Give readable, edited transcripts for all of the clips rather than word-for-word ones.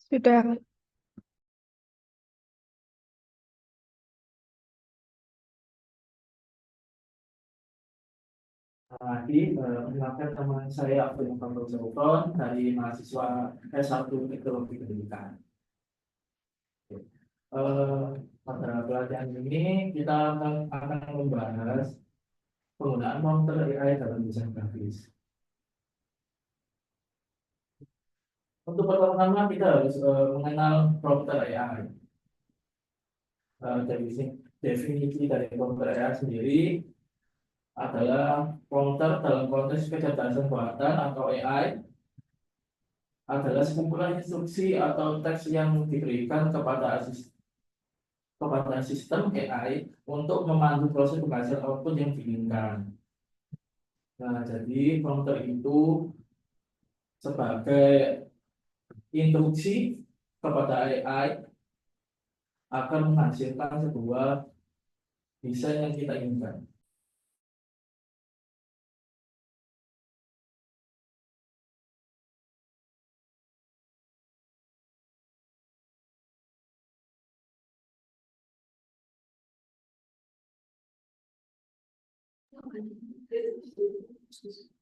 Sudah. Lagi mengenalkan nama saya Abdul Muhammad Zauton dari mahasiswa S1 Teknologi Pendidikan. Eh, Pada pelajaran ini kita akan membahas penggunaan prompter AI dalam desain grafis. Untuk pertama kita harus mengenal prompter AI. Definisi dari prompter AI sendiri adalah prompter dalam konteks kecerdasan buatan atau AI adalah sekumpulan instruksi atau teks yang diberikan kepada sistem AI untuk memandu proses penghasil output yang diinginkan. Nah, jadi prompter itu sebagai instruksi kepada AI akan menghasilkan sebuah desain yang kita inginkan.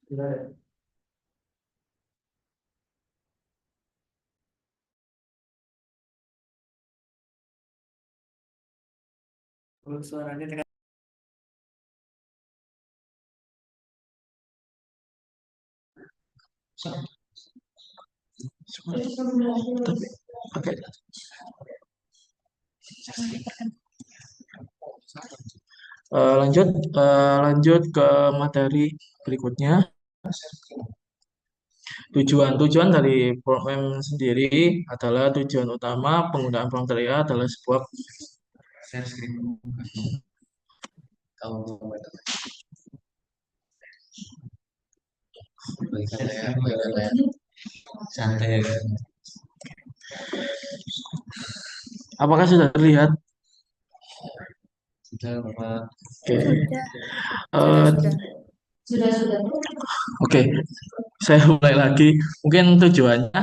Sudah. Suaranya dengan Oke. Lanjut ke materi berikutnya. Tujuan dari program sendiri adalah tujuan utama penggunaan prompter AI adalah sebuah share screen. Kalau santai. Apakah sudah terlihat? Sudah, Bapak. Oke. Sudah. Oke, saya mulai lagi. Mungkin tujuan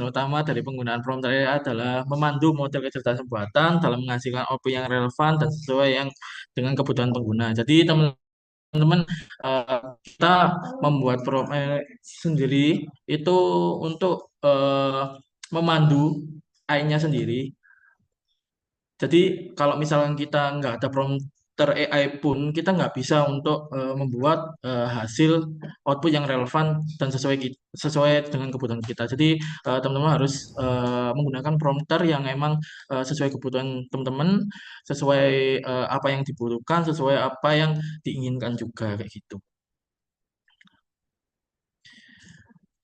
utama dari penggunaan prompt AI adalah memandu model kecerdasan buatan dalam menghasilkan output yang relevan dan sesuai yang dengan kebutuhan pengguna. Jadi teman-teman, kita membuat prompt AI sendiri itu untuk memandu AI-nya sendiri. Jadi kalau misalkan kita nggak ada prompter AI pun kita nggak bisa untuk membuat hasil output yang relevan dan sesuai dengan kebutuhan kita. Jadi teman-teman harus menggunakan prompter yang emang sesuai kebutuhan teman-teman, sesuai apa yang dibutuhkan, sesuai apa yang diinginkan juga kayak gitu.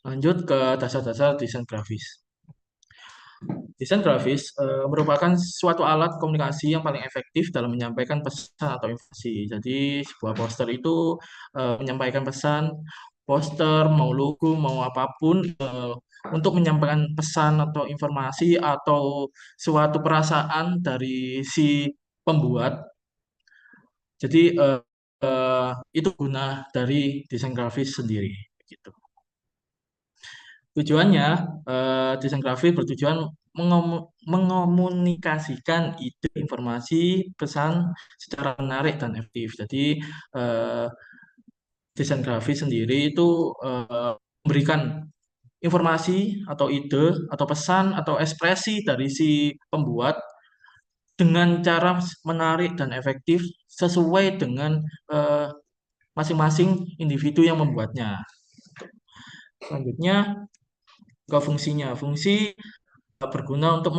Lanjut ke dasar-dasar desain grafis. Desain grafis merupakan suatu alat komunikasi yang paling efektif dalam menyampaikan pesan atau informasi. Jadi, sebuah poster itu menyampaikan pesan, poster, mau logo, mau apapun, untuk menyampaikan pesan atau informasi atau suatu perasaan dari si pembuat. Jadi, itu guna dari desain grafis sendiri. Gitu. Tujuannya, desain grafis bertujuan mengomunikasikan ide, informasi, pesan secara menarik dan efektif. Jadi, eh, desain grafis sendiri itu memberikan informasi atau ide atau pesan atau ekspresi dari si pembuat dengan cara menarik dan efektif sesuai dengan eh, masing-masing individu yang membuatnya. Selanjutnya ke fungsinya. Fungsi berguna untuk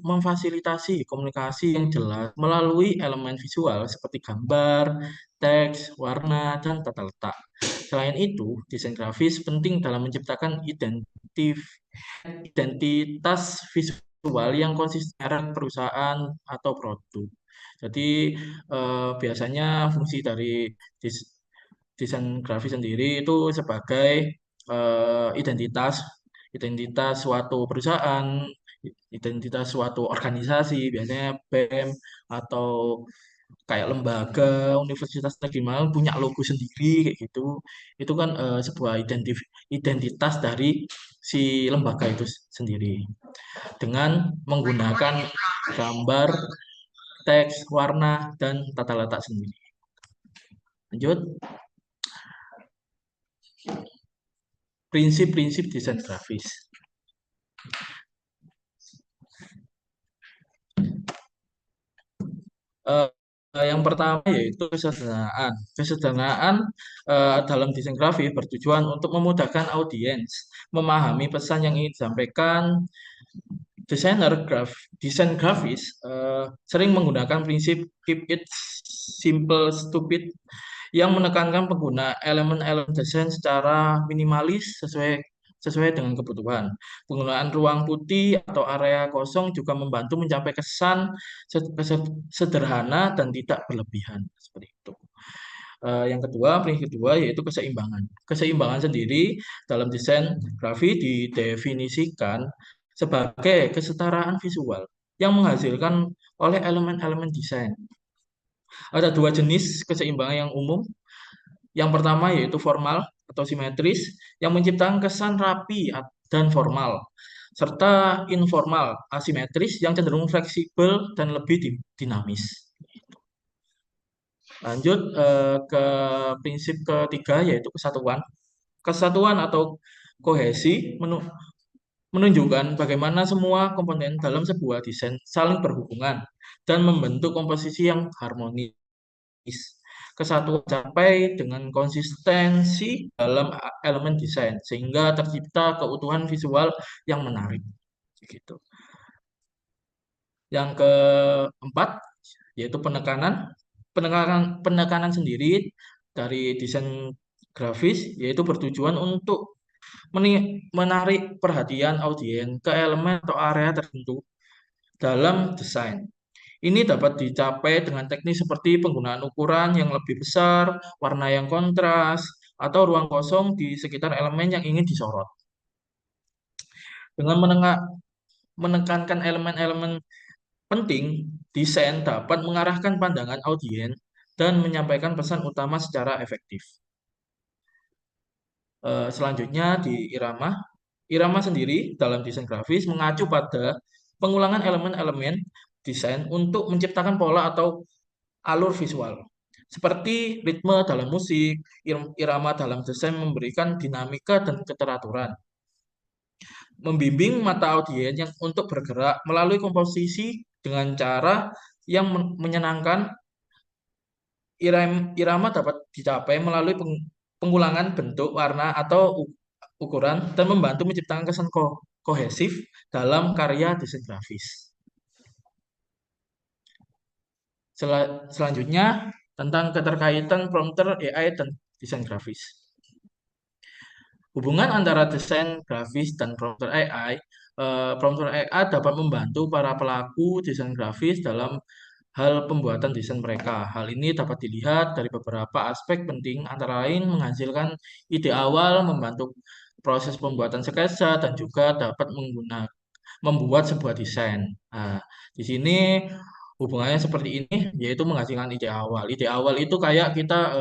memfasilitasi komunikasi yang jelas melalui elemen visual seperti gambar, teks, warna, dan tata letak. Selain itu, desain grafis penting dalam menciptakan identitas visual yang konsisten terhadap perusahaan atau produk. Jadi, biasanya fungsi dari desain grafis sendiri itu sebagai identitas identitas suatu perusahaan, identitas suatu organisasi, biasanya BEM atau kayak lembaga, universitas negeri Malang punya logo sendiri kayak gitu. Itu kan sebuah identitas dari si lembaga itu sendiri dengan menggunakan gambar, teks, warna, dan tata letak sendiri. Lanjut, prinsip-prinsip desain grafis. Eh, yang pertama yaitu kesederhanaan. Kesederhanaan dalam desain grafis bertujuan untuk memudahkan audiens memahami pesan yang ingin disampaikan. Desain grafis sering menggunakan prinsip keep it simple stupid yang menekankan pengguna elemen-elemen desain secara minimalis sesuai dengan kebutuhan. Penggunaan ruang putih atau area kosong juga membantu mencapai kesan sederhana dan tidak berlebihan seperti itu. Prinsip kedua yaitu keseimbangan. Keseimbangan sendiri dalam desain grafis didefinisikan sebagai kesetaraan visual yang menghasilkan oleh elemen-elemen desain. Ada dua jenis keseimbangan yang umum. Yang pertama yaitu formal atau simetris yang menciptakan kesan rapi dan formal, serta informal asimetris yang cenderung fleksibel dan lebih dinamis. Lanjut ke prinsip ketiga yaitu kesatuan. Kesatuan atau kohesi menunjukkan bagaimana semua komponen dalam sebuah desain saling berhubungan dan membentuk komposisi yang harmonis. Kesatuan capai dengan konsistensi dalam elemen desain sehingga tercipta keutuhan visual yang menarik. Gitu. Yang keempat yaitu penekanan. Penekanan sendiri dari desain grafis yaitu bertujuan untuk menarik perhatian audiens ke elemen atau area tertentu dalam desain. Ini dapat dicapai dengan teknik seperti penggunaan ukuran yang lebih besar, warna yang kontras, atau ruang kosong di sekitar elemen yang ingin disorot. Dengan menekankan elemen-elemen penting, desain dapat mengarahkan pandangan audiens dan menyampaikan pesan utama secara efektif. Selanjutnya di irama. Irama sendiri dalam desain grafis mengacu pada pengulangan elemen-elemen desain untuk menciptakan pola atau alur visual. Seperti ritme dalam musik, irama dalam desain memberikan dinamika dan keteraturan. Membimbing mata audiens yang untuk bergerak melalui komposisi dengan cara yang menyenangkan. Irama dapat dicapai melalui pengulangan bentuk, warna, atau ukuran dan membantu menciptakan kesan kohesif dalam karya desain grafis. Selanjutnya tentang keterkaitan prompter AI dan desain grafis. Hubungan antara desain grafis dan prompter AI, prompter AI dapat membantu para pelaku desain grafis dalam hal pembuatan desain mereka. Hal ini dapat dilihat dari beberapa aspek penting, antara lain menghasilkan ide awal, membantu proses pembuatan sketsa, dan juga dapat membuat sebuah desain. Nah, di sini hubungannya seperti ini, yaitu menghasilkan ide awal. Ide awal itu kayak kita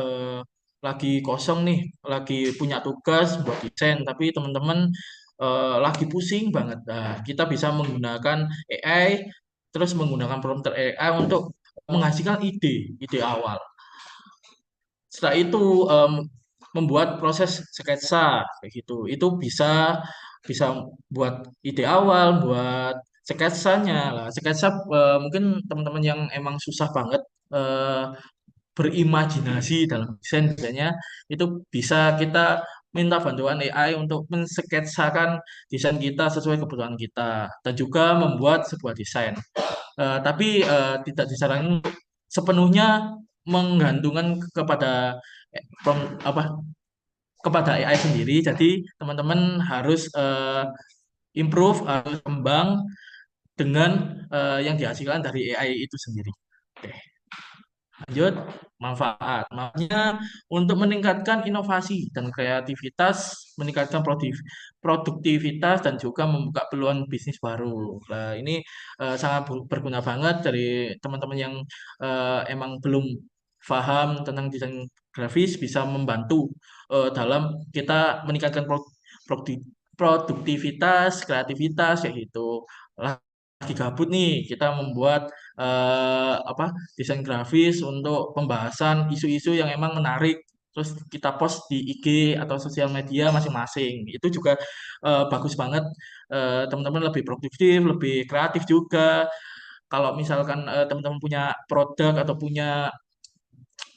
lagi kosong nih, lagi punya tugas buat desain, tapi teman-teman lagi pusing banget. Nah, kita bisa menggunakan AI, terus menggunakan prompter AI untuk menghasilkan ide awal. Setelah itu membuat proses sketsa kayak gitu. Itu bisa bisa buat ide awal, buat sketsanya lah. Sketsa mungkin teman-teman yang emang susah banget berimajinasi dalam desain biasanya itu bisa kita minta bantuan AI untuk mensketsakan desain kita sesuai kebutuhan kita dan juga membuat sebuah desain. Tapi tidak disarankan untuk sepenuhnya menggantungkan kepada apa kepada AI sendiri. Jadi teman-teman harus improve, harus kembang dengan yang dihasilkan dari AI itu sendiri. Oke. Lanjut, manfaat. Makanya untuk meningkatkan inovasi dan kreativitas, meningkatkan produktivitas dan juga membuka peluang bisnis baru. Nah, ini sangat berguna banget dari teman-teman yang emang belum paham tentang desain grafis, bisa membantu dalam kita meningkatkan produktivitas, kreativitas kayak gitu. Lagi gabut nih, kita membuat apa desain grafis untuk pembahasan isu-isu yang emang menarik. Terus kita post di IG atau sosial media masing-masing. Itu juga bagus banget. Teman-teman lebih produktif, lebih kreatif juga. Kalau misalkan teman-teman punya produk atau punya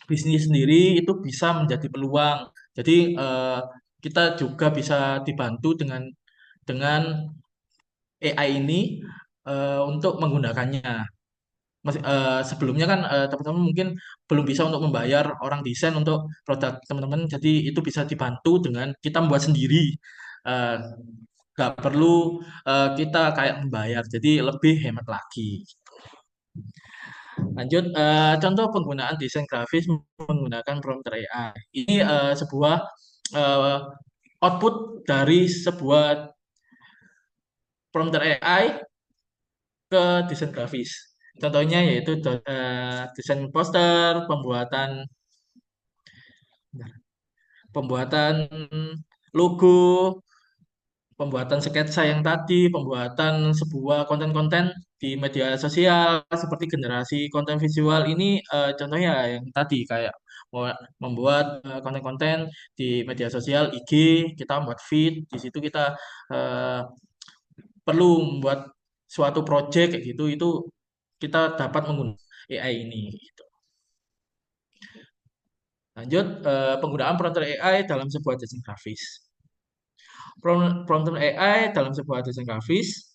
bisnis sendiri itu bisa menjadi peluang. Jadi kita juga bisa dibantu dengan AI ini untuk menggunakannya. Sebelumnya kan teman-teman mungkin belum bisa untuk membayar orang desain untuk produk teman-teman, jadi itu bisa dibantu dengan kita membuat sendiri. Eh, nggak perlu kita kayak membayar, jadi lebih hemat lagi. Lanjut, contoh penggunaan desain grafis menggunakan prompter AI. Ini sebuah eh, output dari sebuah prompter AI ke desain grafis. Contohnya yaitu desain poster, pembuatan logo, pembuatan sketsa yang tadi, pembuatan sebuah konten-konten di media sosial seperti generasi konten visual ini contohnya yang tadi kayak membuat konten-konten di media sosial IG, kita membuat feed, di situ kita eh, perlu membuat suatu project kayak gitu, itu kita dapat menggunakan AI ini. Gitu. Lanjut, penggunaan prompter AI dalam sebuah desain grafis. Prompter AI dalam sebuah desain grafis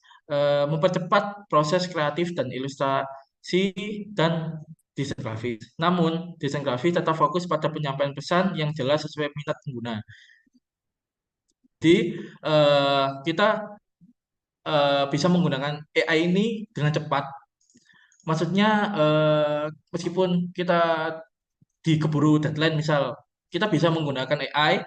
mempercepat proses kreatif dan ilustrasi dan desain grafis. Namun, desain grafis tetap fokus pada penyampaian pesan yang jelas sesuai minat pengguna. Jadi, kita bisa menggunakan AI ini dengan cepat. Maksudnya, meskipun kita dikeburu deadline misal kita bisa menggunakan AI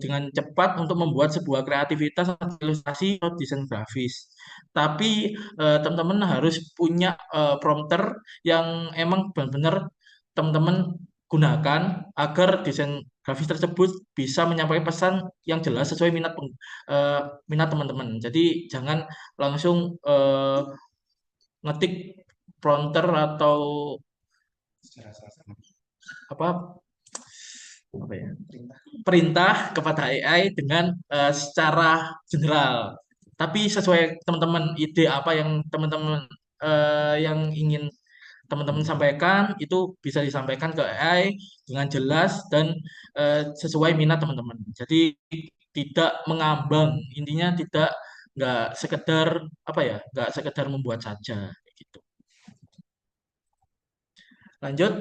dengan cepat untuk membuat sebuah kreativitas atau ilustrasi atau desain grafis. Tapi teman-teman harus punya prompter yang emang benar-benar teman-teman gunakan agar desain grafis tersebut bisa menyampaikan pesan yang jelas sesuai eh, minat teman-teman. Jadi jangan langsung ngetik prompter atau apa apa ya perintah kepada AI dengan secara general, tapi sesuai teman-teman ide apa yang teman-teman yang ingin teman-teman sampaikan itu bisa disampaikan ke AI dengan jelas dan sesuai minat teman-teman. Jadi tidak mengambang, intinya tidak nggak sekedar apa ya nggak sekedar membuat saja kayak gitu. Lanjut,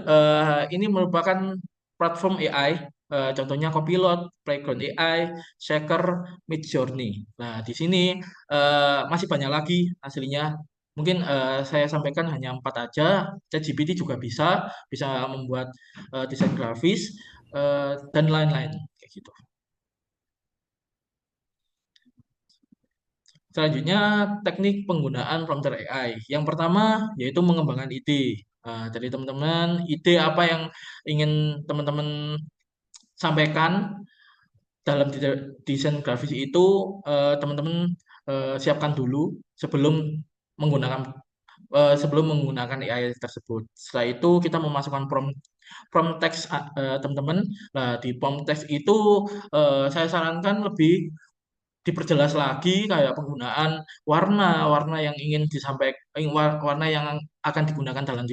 ini merupakan platform AI, contohnya Copilot, Playground AI, Shaker, Midjourney. Nah, di sini masih banyak lagi hasilnya. Mungkin saya sampaikan hanya 4 aja. ChatGPT juga bisa membuat desain grafis dan lain-lain kayak gitu. Selanjutnya, teknik penggunaan prompter AI. Yang pertama yaitu mengembangkan ide. Dari teman-teman, ide apa yang ingin teman-teman sampaikan dalam desain grafis itu, teman-teman siapkan dulu sebelum menggunakan sebelum menggunakan AI tersebut. Setelah itu kita memasukkan prompt prompt text teman-teman. Nah, di prompt text itu saya sarankan lebih diperjelas lagi kayak penggunaan warna-warna yang ingin disampaikan, warna yang akan digunakan dalam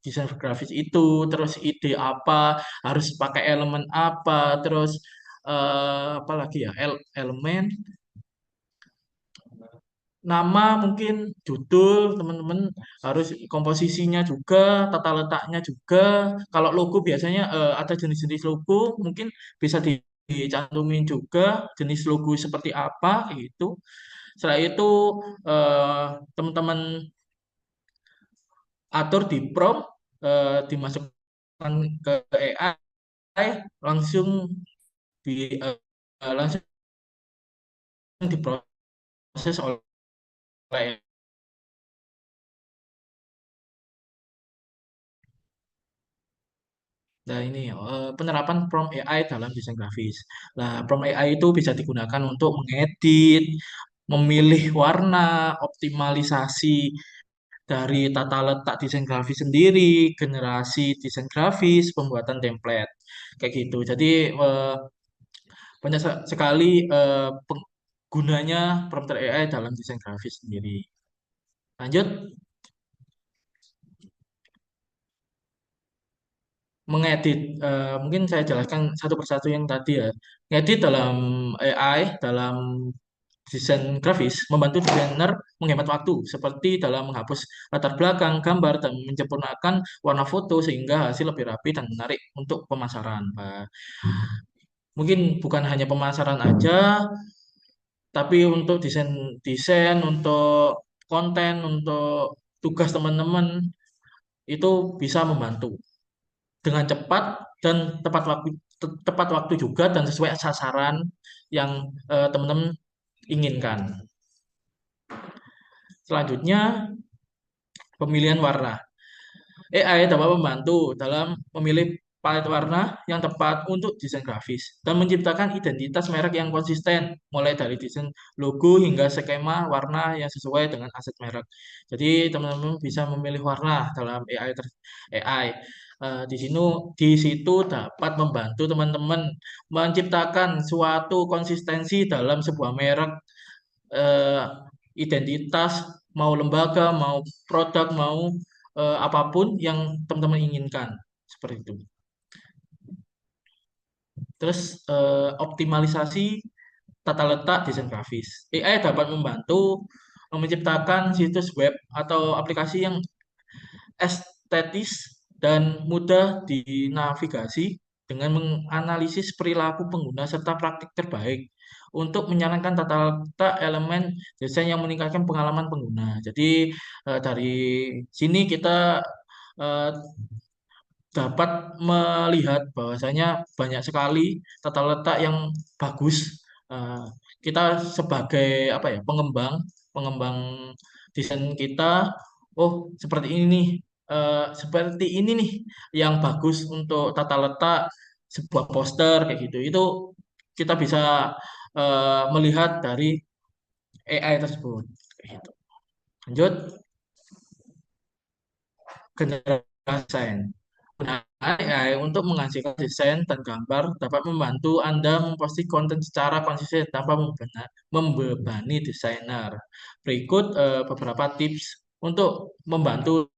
desain grafis itu, terus ide apa, harus pakai elemen apa, terus apa lagi ya, elemen, nama mungkin, judul, teman-teman harus komposisinya juga, tata letaknya juga. Kalau logo biasanya ada jenis-jenis logo, mungkin bisa dicantumin juga jenis logo seperti apa gitu. Setelah itu eh, teman-teman atur di prompt, dimasukkan ke AI, langsung langsung diproses oleh Nah, ini penerapan prompt AI dalam desain grafis. Nah, prompt AI itu bisa digunakan untuk mengedit, memilih warna, optimalisasi dari tata letak desain grafis sendiri, generasi desain grafis, pembuatan template, kayak gitu. Jadi banyak sekali gunanya prompt AI dalam desain grafis sendiri. Lanjut, mengedit. Mungkin saya jelaskan satu persatu yang tadi ya. Ngedit dalam AI, dalam desain grafis, membantu desainer menghemat waktu, seperti dalam menghapus latar belakang, gambar, dan menyempurnakan warna foto sehingga hasil lebih rapi dan menarik untuk pemasaran, Pak. Mungkin bukan hanya pemasaran aja, tapi untuk desain desain, untuk konten, untuk tugas teman-teman itu bisa membantu dengan cepat dan tepat waktu juga dan sesuai sasaran yang teman-teman inginkan. Selanjutnya, pemilihan warna. AI dapat membantu dalam memilih palet warna yang tepat untuk desain grafis dan menciptakan identitas merek yang konsisten, mulai dari desain logo hingga skema warna yang sesuai dengan aset merek. Jadi teman-teman bisa memilih warna dalam AI. Di situ dapat membantu teman-teman menciptakan suatu konsistensi dalam sebuah merek, eh, identitas, mau lembaga, mau produk, mau apapun yang teman-teman inginkan. Seperti itu. Terus optimalisasi tata letak desain grafis. AI dapat membantu menciptakan situs web atau aplikasi yang estetis dan mudah dinavigasi dengan menganalisis perilaku pengguna serta praktik terbaik untuk menyarankan tata letak elemen desain yang meningkatkan pengalaman pengguna. Jadi dari sini kita eh, dapat melihat bahwasanya banyak sekali tata letak yang bagus. Eh, Kita sebagai apa ya, pengembang, pengembang desain kita, oh seperti ini nih, seperti ini nih yang bagus untuk tata letak sebuah poster kayak gitu. Itu kita bisa melihat dari AI tersebut. Kayak gitu. Lanjut, generasi desain. Penggunaan AI untuk menghasilkan desain dan gambar dapat membantu Anda memposting konten secara konsisten tanpa membebani desainer. Berikut beberapa tips untuk membantu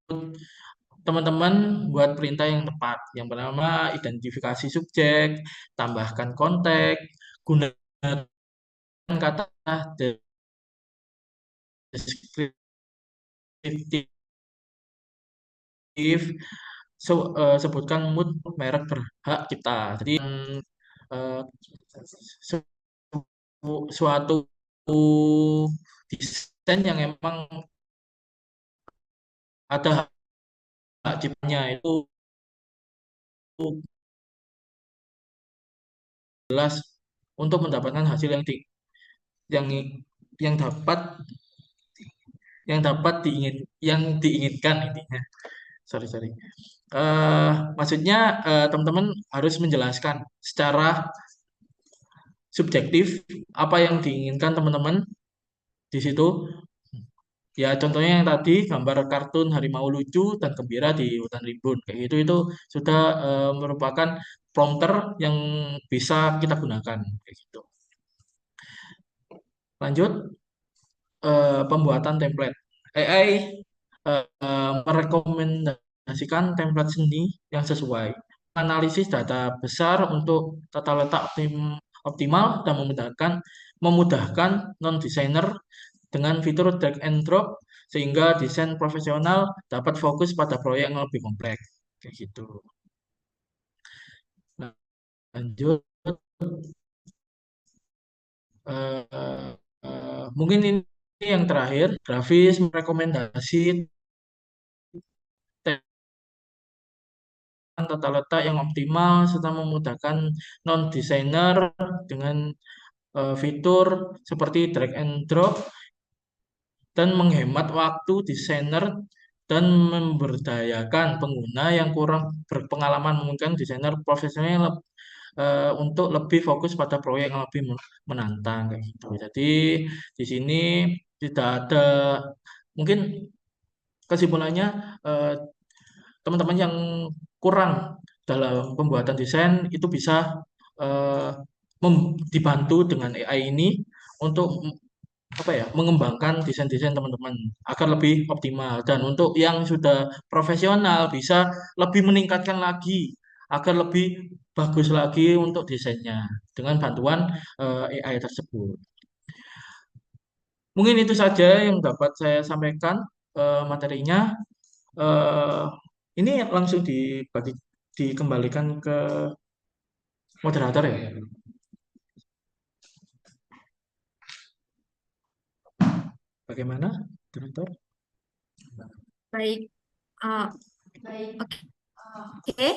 teman-teman buat perintah yang tepat. Yang pertama, identifikasi subjek, tambahkan konteks, gunakan kata deskriptif, sebutkan mood merek berhak cipta. Jadi eh, su- suatu desain yang emang ada hak ciptanya itu jelas untuk mendapatkan hasil yang yang dapat yang diinginkan intinya. Sorry, sorry. Maksudnya teman-teman harus menjelaskan secara subjektif apa yang diinginkan teman-teman di situ. Ya, contohnya yang tadi gambar kartun harimau lucu dan gembira di hutan rimbun kayak gitu, itu sudah merupakan prompter yang bisa kita gunakan kayak gitu. Lanjut, pembuatan template. AI merekomendasikan template seni yang sesuai, analisis data besar untuk tata letak optimal dan memudahkan non designer dengan fitur drag and drop sehingga desain profesional dapat fokus pada proyek yang lebih kompleks kayak gitu. Nah, lanjut, eh, mungkin ini yang terakhir, grafis merekomendasi tata letak yang optimal serta memudahkan non designer dengan fitur seperti drag and drop dan menghemat waktu desainer dan memberdayakan pengguna yang kurang berpengalaman, memungkinkan desainer profesional yang untuk lebih fokus pada proyek yang lebih menantang kayak gitu. Jadi di sini tidak ada, mungkin kesimpulannya, eh, teman-teman yang kurang dalam pembuatan desain itu bisa eh, dibantu dengan AI ini untuk apa ya, mengembangkan desain-desain teman-teman agar lebih optimal, dan untuk yang sudah profesional bisa lebih meningkatkan lagi agar lebih bagus lagi untuk desainnya dengan bantuan AI tersebut. Mungkin itu saja yang dapat saya sampaikan materinya. Eh, ini langsung dikembalikan ke moderator ya. Bagaimana, moderator? Baik, oke.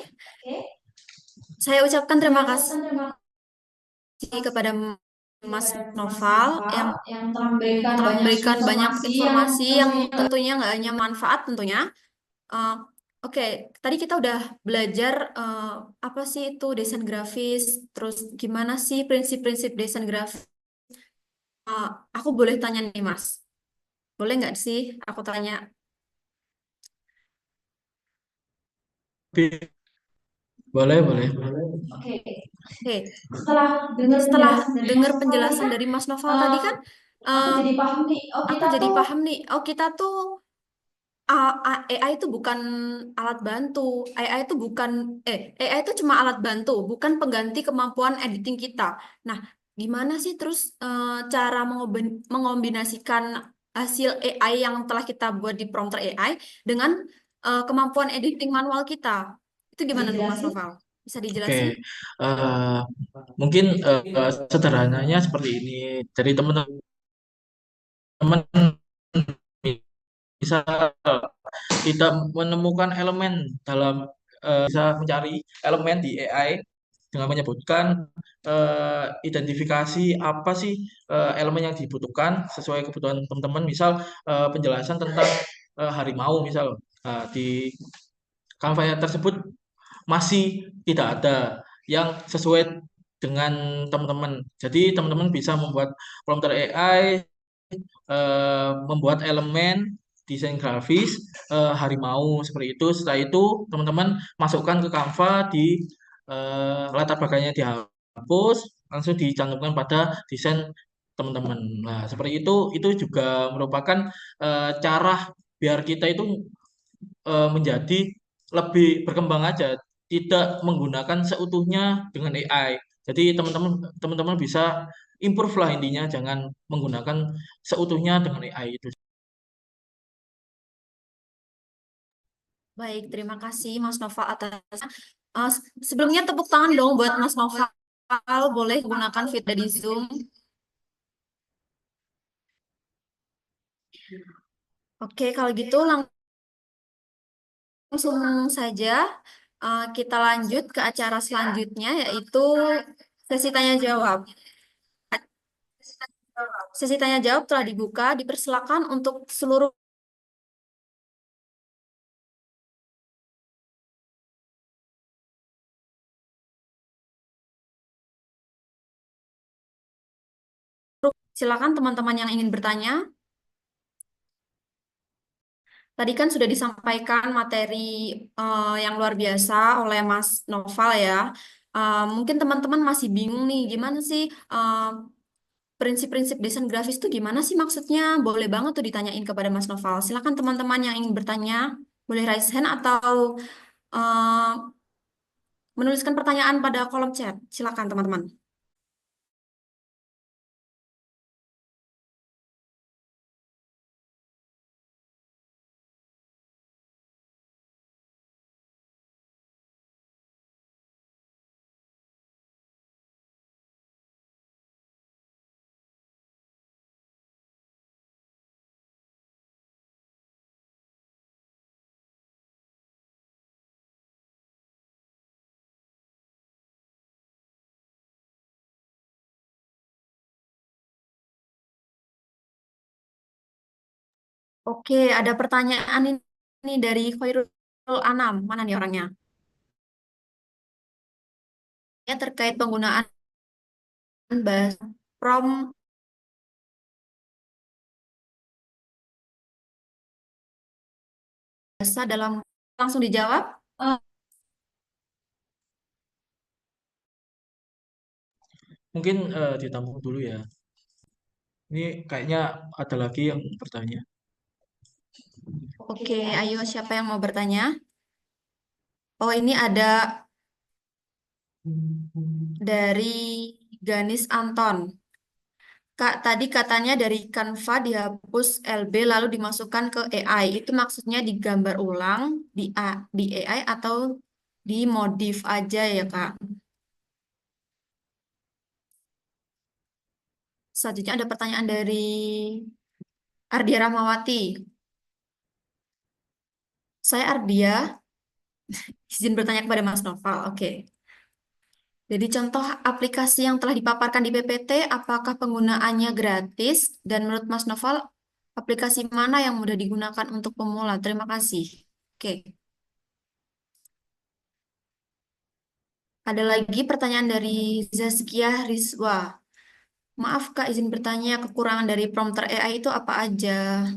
Saya ucapkan terima kasih kepada Mas Noval yang telah memberikan banyak informasi yang tentunya nggak hanya manfaat tentunya. Uh, Oke, tadi kita udah belajar apa sih itu desain grafis, terus gimana sih prinsip-prinsip desain grafis. Uh, aku boleh tanya nih Mas, boleh nggak sih aku tanya? Boleh, boleh. Oke, setelah dengar penjelasan dari Mas Noval tadi kan, uh, aku jadi paham nih. Oh, kita tuh AI itu bukan alat bantu. AI itu bukan AI itu cuma alat bantu, bukan pengganti kemampuan editing kita. Nah, gimana sih terus cara mengombinasikan hasil AI yang telah kita buat di prompter AI dengan kemampuan editing manual kita? Itu gimana tuh Mas Noval? Bisa Oke, dijelasin? eh, mungkin sederhananya seperti ini. Jadi teman-teman bisa tidak menemukan elemen dalam, bisa mencari elemen di AI dengan menyebutkan identifikasi apa sih elemen yang dibutuhkan sesuai kebutuhan teman-teman. Misal penjelasan tentang harimau, misal di Canva tersebut masih tidak ada yang sesuai dengan teman-teman. Jadi teman-teman bisa membuat prompter AI, membuat elemen desain grafis harimau seperti itu. Setelah itu teman-teman masukkan ke Canva, di latar belakangnya dihapus, langsung dicantumkan pada desain teman-teman. Nah, seperti itu juga merupakan cara biar kita itu menjadi lebih berkembang aja, tidak menggunakan seutuhnya dengan AI. Jadi teman-teman bisa improve lah, intinya jangan menggunakan seutuhnya dengan AI itu. Baik, terima kasih Mas Noval atas. Eh, Sebelumnya tepuk tangan dong buat Mas Noval. Boleh gunakan fit dari Zoom. Oke, kalau gitu langsung saja kita lanjut ke acara selanjutnya yaitu sesi tanya jawab. Sesi tanya jawab telah dibuka, dipersilakan untuk seluruh silakan teman-teman yang ingin bertanya. Tadi kan sudah disampaikan materi yang luar biasa oleh Mas Noval ya. Mungkin teman-teman masih bingung nih, gimana sih prinsip-prinsip desain grafis itu gimana sih maksudnya? Boleh banget tuh ditanyain kepada Mas Noval. Silakan teman-teman yang ingin bertanya, boleh raise hand atau eh, menuliskan pertanyaan pada kolom chat. Silakan teman-teman. Oke, ada pertanyaan ini nih dari Khairul Anam. Mana nih orangnya? Ya, terkait penggunaan bahasa prom bahasa dalam langsung dijawab. Mungkin ditampung dulu ya. Ini kayaknya ada lagi yang bertanya. Oke, ayo siapa yang mau bertanya? Oh, ini ada dari Ganis Anton. Kak, tadi katanya dari Canva dihapus LB lalu dimasukkan ke AI. Itu maksudnya digambar ulang di AI atau dimodif aja ya, Kak? Selanjutnya ada pertanyaan dari Ardia Ramawati. Saya Ardia, izin bertanya kepada Mas Noval. Oke. Jadi contoh aplikasi yang telah dipaparkan di PPT, apakah penggunaannya gratis? Dan menurut Mas Noval, aplikasi mana yang mudah digunakan untuk pemula? Terima kasih. Oke. Ada lagi pertanyaan dari Zaskia Rizwa. Maaf Kak, izin bertanya, kekurangan dari prompter AI itu apa aja?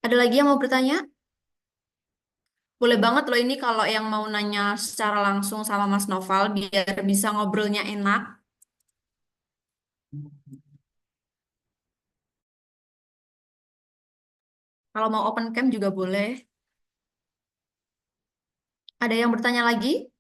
Ada lagi yang mau bertanya? Boleh banget loh ini kalau yang mau nanya secara langsung sama Mas Noval biar bisa ngobrolnya enak. Kalau mau open cam juga boleh. Ada yang bertanya lagi?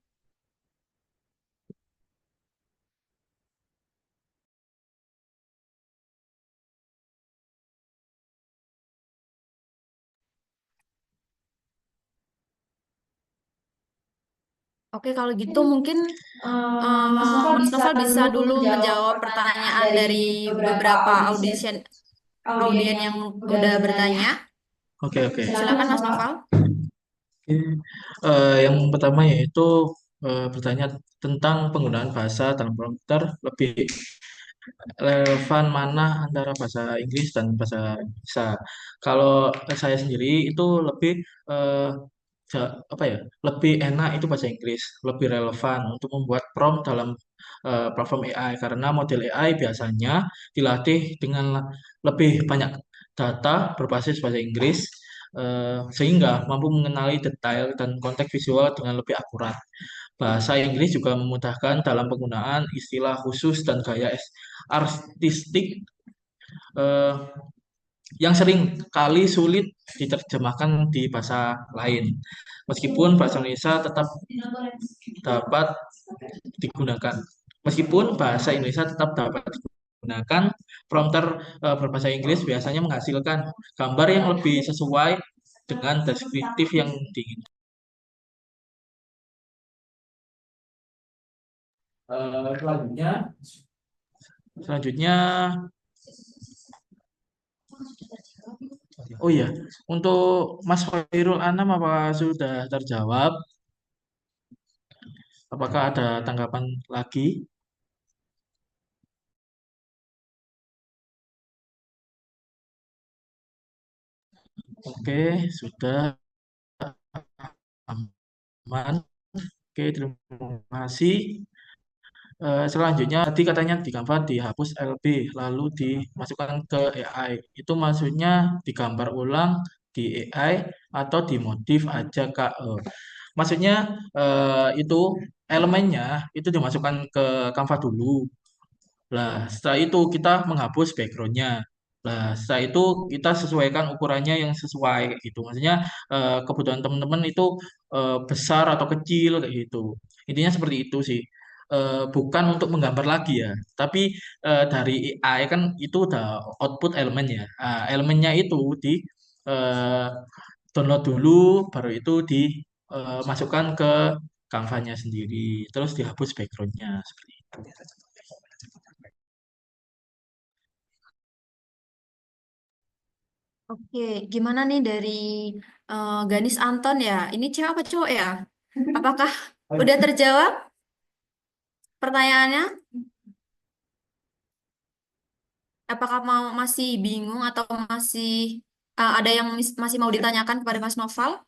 Oke, kalau gitu mungkin Mas Noval bisa dulu menjawab pertanyaan dari beberapa audien yang udah bertanya. Oke, oke. Silakan Mas Noval. Oke. Yang pertama yaitu bertanya tentang penggunaan bahasa dalam prompter lebih relevan mana antara bahasa Inggris dan bahasa Indonesia. Kalau saya sendiri itu lebih eh, apa ya, lebih enak itu bahasa Inggris, lebih relevan untuk membuat prompt dalam platform AI karena model AI biasanya dilatih dengan lebih banyak data berbasis bahasa Inggris sehingga mampu mengenali detail dan konteks visual dengan lebih akurat. Bahasa Inggris juga memudahkan dalam penggunaan istilah khusus dan gaya artistik eh, yang sering kali sulit diterjemahkan di bahasa lain. Meskipun bahasa Indonesia tetap dapat digunakan. Meskipun bahasa Indonesia tetap dapat digunakan, prompter berbahasa Inggris biasanya menghasilkan gambar yang lebih sesuai dengan deskriptif yang diinginkan. Selanjutnya, selanjutnya, oh iya, untuk Mas Khairul Anam apa sudah terjawab? Apakah ada tanggapan lagi? Oke, sudah aman. Oke, terima kasih. Selanjutnya tadi katanya di Canva dihapus LB lalu dimasukkan ke AI. Itu maksudnya digambar ulang di AI atau dimodif aja Kak? Maksudnya itu elemennya itu dimasukkan ke Canva dulu. Lah, setelah itu kita menghapus backgroundnya. Lah, setelah itu kita sesuaikan ukurannya yang sesuai kayak gitu. Maksudnya kebutuhan teman-teman itu besar atau kecil kayak gitu. Intinya seperti itu sih. Bukan untuk menggambar lagi ya, tapi dari AI kan itu udah output elemen ya. Elemennya itu di eh, download dulu, baru itu dimasukkan ke Canva-nya sendiri, terus dihapus backgroundnya seperti itu. Oke, gimana nih dari Ganis Anton ya? Ini cewek apa cowok ya? Apakah udah terjawab pertanyaannya? Apakah masih bingung atau masih Ada yang masih mau ditanyakan kepada Mas Noval?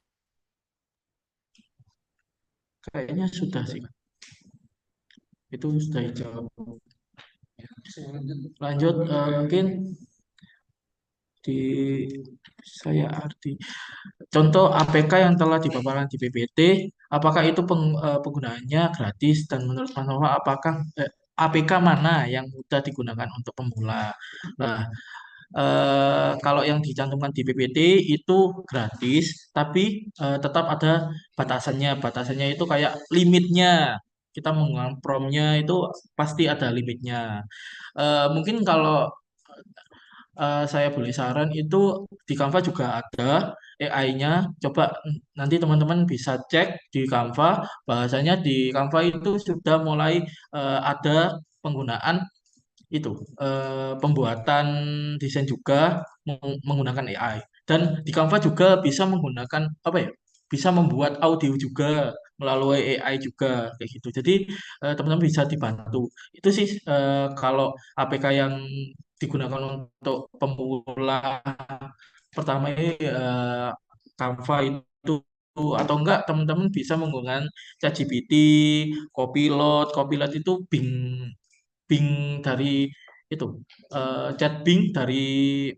Kayaknya sudah sih. Itu sudah dijawab. Lanjut, mungkin di saya arti contoh APK yang telah dipaparkan di PPT, apakah itu penggunaannya gratis dan menurut Mas Nova apakah APK mana yang mudah digunakan untuk pemula? Nah, kalau yang dicantumkan di PPT itu gratis, tapi tetap ada batasannya. Batasannya itu kayak limitnya. Kita menggunakan promnya itu pasti ada limitnya. Mungkin kalau saya boleh saran itu di Canva juga ada AI-nya. Coba nanti teman-teman bisa cek di Canva. Bahasanya di Canva itu sudah mulai ada penggunaan itu pembuatan desain juga menggunakan AI. Dan di Canva juga bisa menggunakan apa ya? Bisa membuat audio juga melalui AI juga kayak gitu. Jadi teman-teman bisa dibantu. Itu sih kalau APK yang digunakan untuk pemula pertama ini Canva itu atau enggak teman-teman bisa menggunakan ChatGPT, Copilot. Copilot itu Bing dari itu chat Bing dari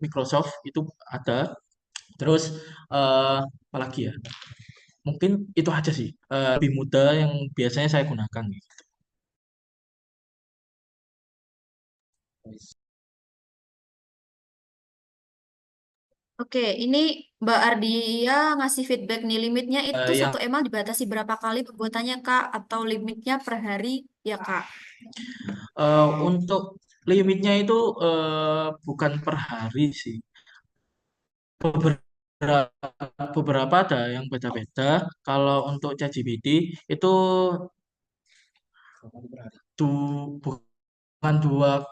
Microsoft itu ada. Terus apa lagi ya? Mungkin itu aja sih lebih mudah yang biasanya saya gunakan. Oke, ini Mbak Ardia ngasih feedback nih, limitnya itu Yang satu email dibatasi berapa kali pembuatannya Kak? Atau limitnya per hari ya Kak? untuk limitnya itu bukan per hari sih. Beberapa beberapa ada yang beda-beda. Kalau untuk ChatGPT itu bukan dua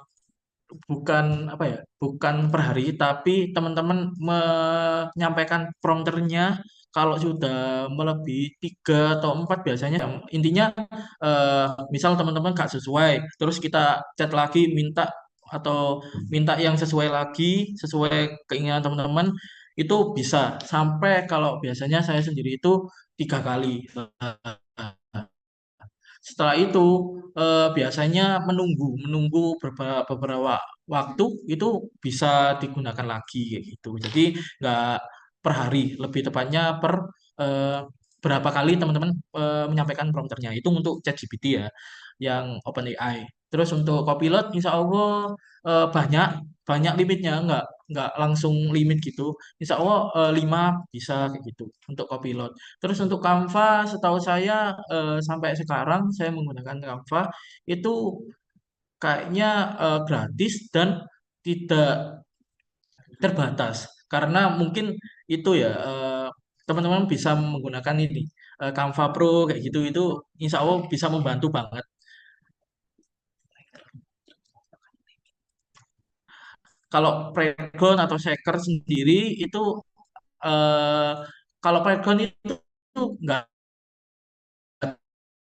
bukan apa ya bukan per hari tapi teman-teman menyampaikan prompternya kalau sudah melebihi 3 atau 4 biasanya intinya misal teman-teman nggak sesuai terus kita chat lagi minta yang sesuai lagi sesuai keinginan teman-teman itu bisa sampai kalau biasanya saya sendiri itu 3 kali. Setelah itu biasanya menunggu beberapa waktu itu bisa digunakan lagi kayak gitu. Jadi nggak per hari, lebih tepatnya per eh, berapa kali teman-teman menyampaikan prompternya. Itu untuk ChatGPT ya, yang OpenAI. Terus untuk Copilot, insya Allah banyak banyak limitnya, nggak langsung limit gitu. Insya Allah 5 bisa kayak gitu untuk Copilot. Terus untuk Canva, setahu saya sampai sekarang saya menggunakan Canva itu kayaknya gratis dan tidak terbatas. Karena mungkin itu ya teman-teman bisa menggunakan ini Canva Pro kayak gitu itu insya Allah bisa membantu banget. Kalau Pregon atau Shaker sendiri itu eh, kalau Pregon itu nggak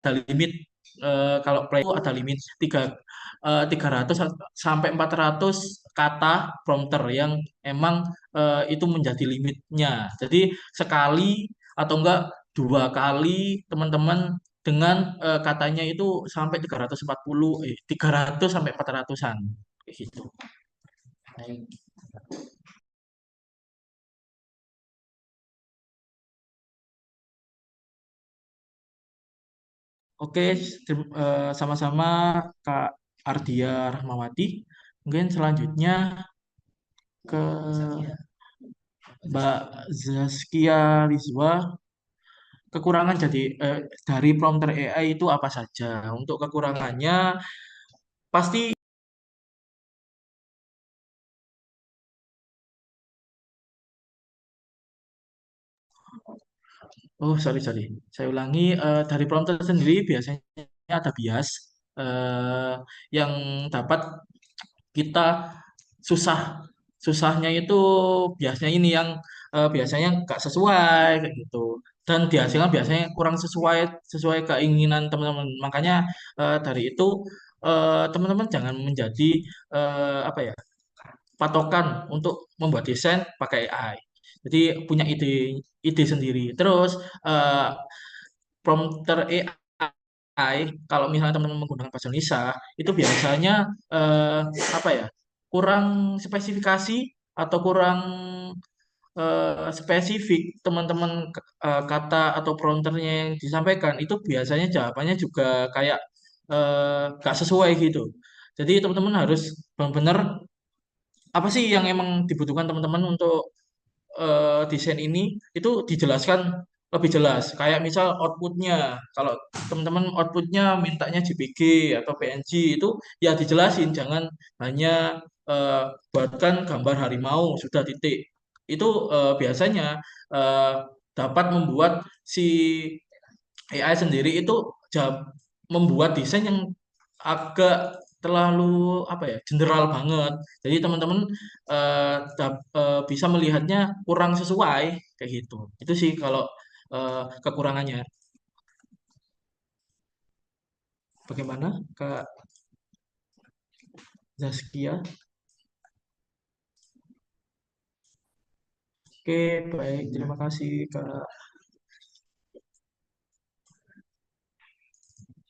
ada limit. Kalau play itu ada limit 300 sampai 400 kata prompter yang emang itu menjadi limitnya. Jadi sekali atau enggak 2 kali teman-teman dengan katanya itu sampai 300 sampai 400-an kayak gitu. Oke, sama-sama Kak Ardia Rahmawati. Mungkin selanjutnya ke Mbak Zaskia Rizwa. Kekurangan dari prompter AI itu apa saja? Untuk kekurangannya pasti, oh sorry sorry, saya ulangi. Dari prompter sendiri biasanya ada bias eh, yang dapat kita susah susahnya itu biasanya ini yang biasanya nggak sesuai kayak gitu dan dihasilkan biasanya kurang sesuai sesuai keinginan teman-teman makanya dari itu teman-teman jangan menjadi apa ya patokan untuk membuat desain pakai AI Jadi punya ide sendiri. Terus eh, prompter AI kalau misalnya teman-teman menggunakan bahasa Indonesia itu biasanya eh, apa ya, kurang spesifikasi atau kurang spesifik teman-teman kata atau prompternya yang disampaikan itu biasanya jawabannya juga kayak gak sesuai gitu. Jadi teman-teman harus benar-benar apa sih yang emang dibutuhkan teman-teman untuk desain ini itu dijelaskan lebih jelas. Kayak misal outputnya, kalau teman-teman outputnya mintanya JPG atau PNG itu ya dijelasin, jangan hanya eh, buatkan gambar harimau sudah titik. Itu biasanya eh, dapat membuat si AI sendiri itu membuat desain yang agak terlalu apa ya, general banget. Jadi teman-teman bisa melihatnya kurang sesuai kayak gitu. Itu sih kalau kekurangannya. Bagaimana Kak Zaskia? Oke, baik. Terima kasih Kak.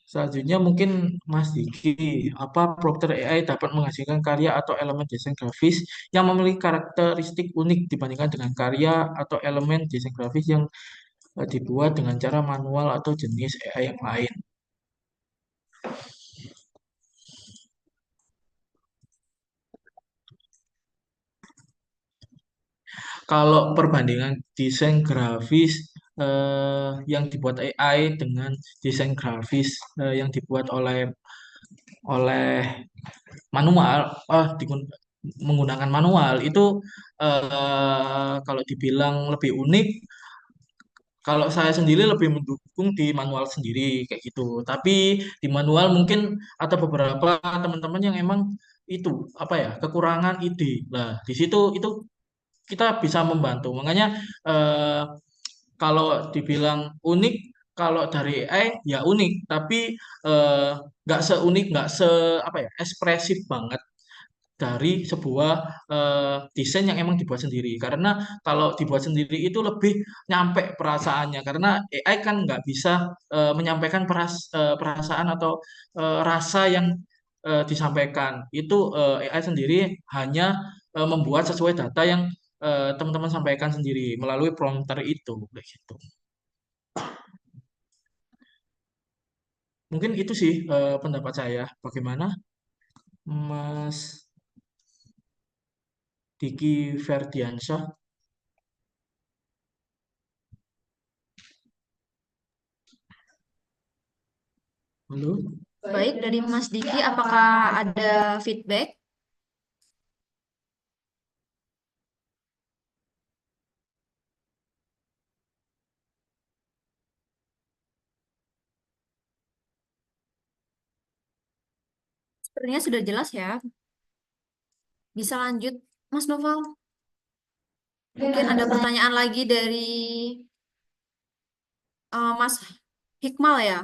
Selanjutnya mungkin Mas Diki, apa prompter AI dapat menghasilkan karya atau elemen desain grafis yang memiliki karakteristik unik dibandingkan dengan karya atau elemen desain grafis yang dibuat dengan cara manual atau jenis AI yang lain. Kalau perbandingan desain grafis yang dibuat AI dengan desain grafis yang dibuat oleh manual, menggunakan manual itu kalau dibilang lebih unik, kalau saya sendiri lebih mendukung di manual sendiri kayak gitu. Tapi di manual mungkin ada beberapa teman-teman yang emang itu apa ya, kekurangan ide. Nah, di situ itu kita bisa membantu. Makanya eh, kalau dibilang unik, kalau dari AI ya unik, tapi eh, nggak seunik, nggak se apa ya, ekspresif banget dari sebuah desain yang emang dibuat sendiri. Karena kalau dibuat sendiri itu lebih nyampe perasaannya. Karena AI kan nggak bisa menyampaikan perasaan atau rasa yang disampaikan. Itu AI sendiri hanya membuat sesuai data yang teman-teman sampaikan sendiri melalui prompter itu, kayak gitu. Mungkin itu sih pendapat saya. Bagaimana, Mas Diki Ferdiansyah? Halo? Baik, dari Mas Diki, apakah ada feedback? Sepertinya sudah jelas ya. Bisa lanjut, Mas Noval. Mungkin ada pertanyaan lagi dari Mas Hikmal ya.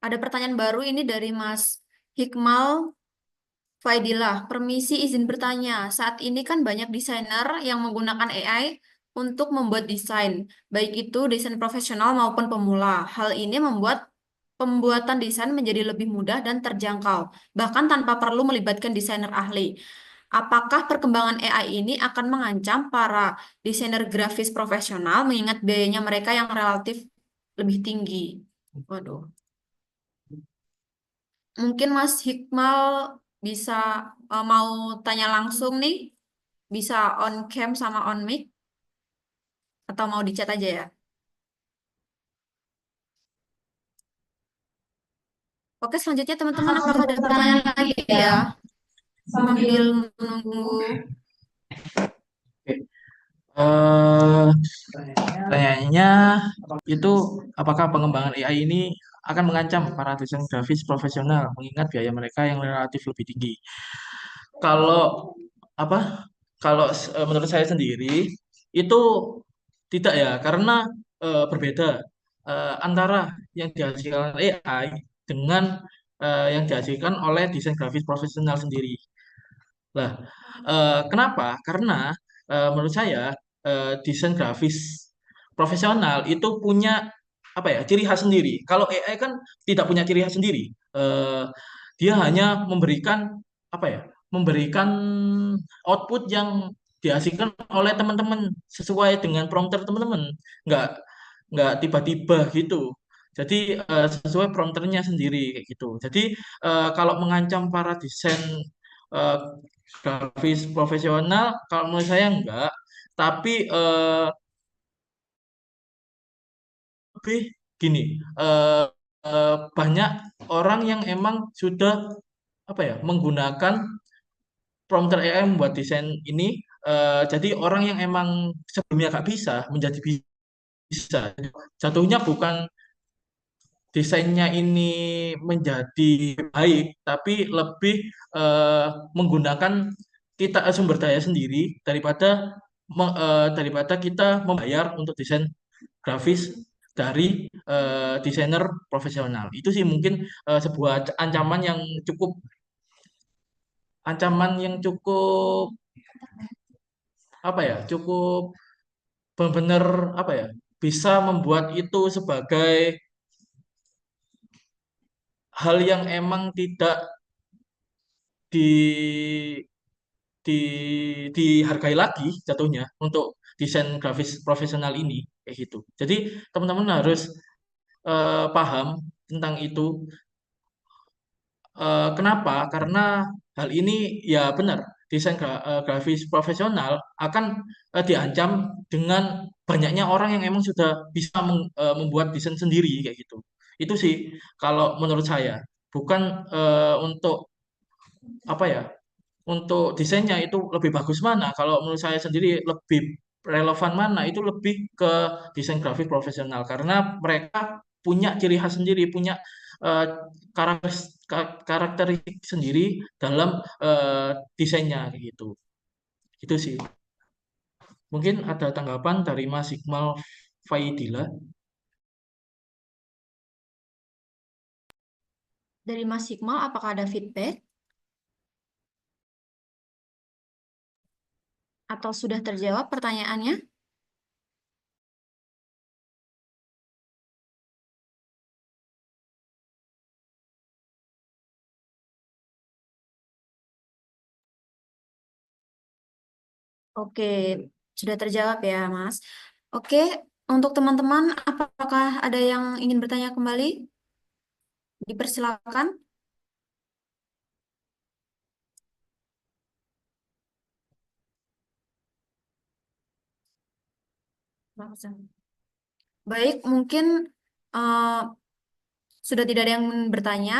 Ada pertanyaan baru ini dari Mas Hikmal Faidilah. Permisi izin bertanya. Saat ini kan banyak desainer yang menggunakan AI untuk membuat desain, baik itu desain profesional maupun pemula. Hal ini membuat pembuatan desain menjadi lebih mudah dan terjangkau, bahkan tanpa perlu melibatkan desainer ahli. Apakah perkembangan AI ini akan mengancam para desainer grafis profesional mengingat biayanya mereka yang relatif lebih tinggi? Waduh. Mungkin Mas Hikmal bisa mau tanya langsung nih, bisa on cam sama on mic, atau mau di chat aja ya? Oke, selanjutnya teman-teman apakah ada pertanyaan lagi ya? Sambil menunggu. Oke. Eh, Pertanyaannya itu apakah pengembangan AI ini akan mengancam para desain grafis profesional mengingat biaya mereka yang relatif lebih tinggi? Kalau apa? Kalau menurut saya sendiri itu tidak ya, karena berbeda antara yang dihasilkan AI dengan yang dihasilkan oleh desain grafis profesional sendiri. Lah, kenapa? Karena menurut saya desain grafis profesional itu punya apa ya ciri khas sendiri. Kalau AI kan tidak punya ciri khas sendiri. Eh, Dia hanya memberikan apa ya? Memberikan output yang dihasilkan oleh teman-teman sesuai dengan prompter teman-teman. Nggak nggak tiba-tiba gitu. Jadi sesuai prompternya sendiri kayak gitu. Jadi kalau mengancam para desain eh, grafis profesional, kalau menurut saya enggak. Tapi lebih gini, eh, banyak orang yang emang sudah apa ya menggunakan prompter AI membuat desain ini. Jadi orang yang emang sebelumnya nggak bisa menjadi bisa. Jatuhnya bukan desainnya ini menjadi baik, tapi lebih eh, menggunakan kita sumber daya sendiri daripada kita membayar untuk desain grafis dari desainer profesional. Itu sih mungkin sebuah ancaman yang cukup apa ya, cukup benar-benar apa ya, bisa membuat itu sebagai hal yang emang tidak di di dihargai lagi jatuhnya untuk desain grafis profesional ini kayak gitu. Jadi teman-teman harus paham tentang itu. Kenapa? Karena hal ini ya benar desain grafis profesional akan diancam dengan banyaknya orang yang emang sudah bisa membuat desain sendiri kayak gitu. Itu sih kalau menurut saya bukan untuk apa ya untuk desainnya itu lebih bagus mana? Kalau menurut saya sendiri lebih relevan mana? Itu lebih ke desain grafis profesional karena mereka punya ciri khas sendiri, punya eh, karakteristik sendiri dalam desainnya kayak gitu. Itu sih. Mungkin ada tanggapan dari Mas Iqbal Faidila. Dari Mas Hikmal, apakah ada feedback atau sudah terjawab pertanyaannya? Oke, sudah terjawab ya, Mas. Oke, untuk teman-teman, apakah ada yang ingin bertanya kembali? Dipersilakan. Baik, mungkin eh, sudah tidak ada yang bertanya.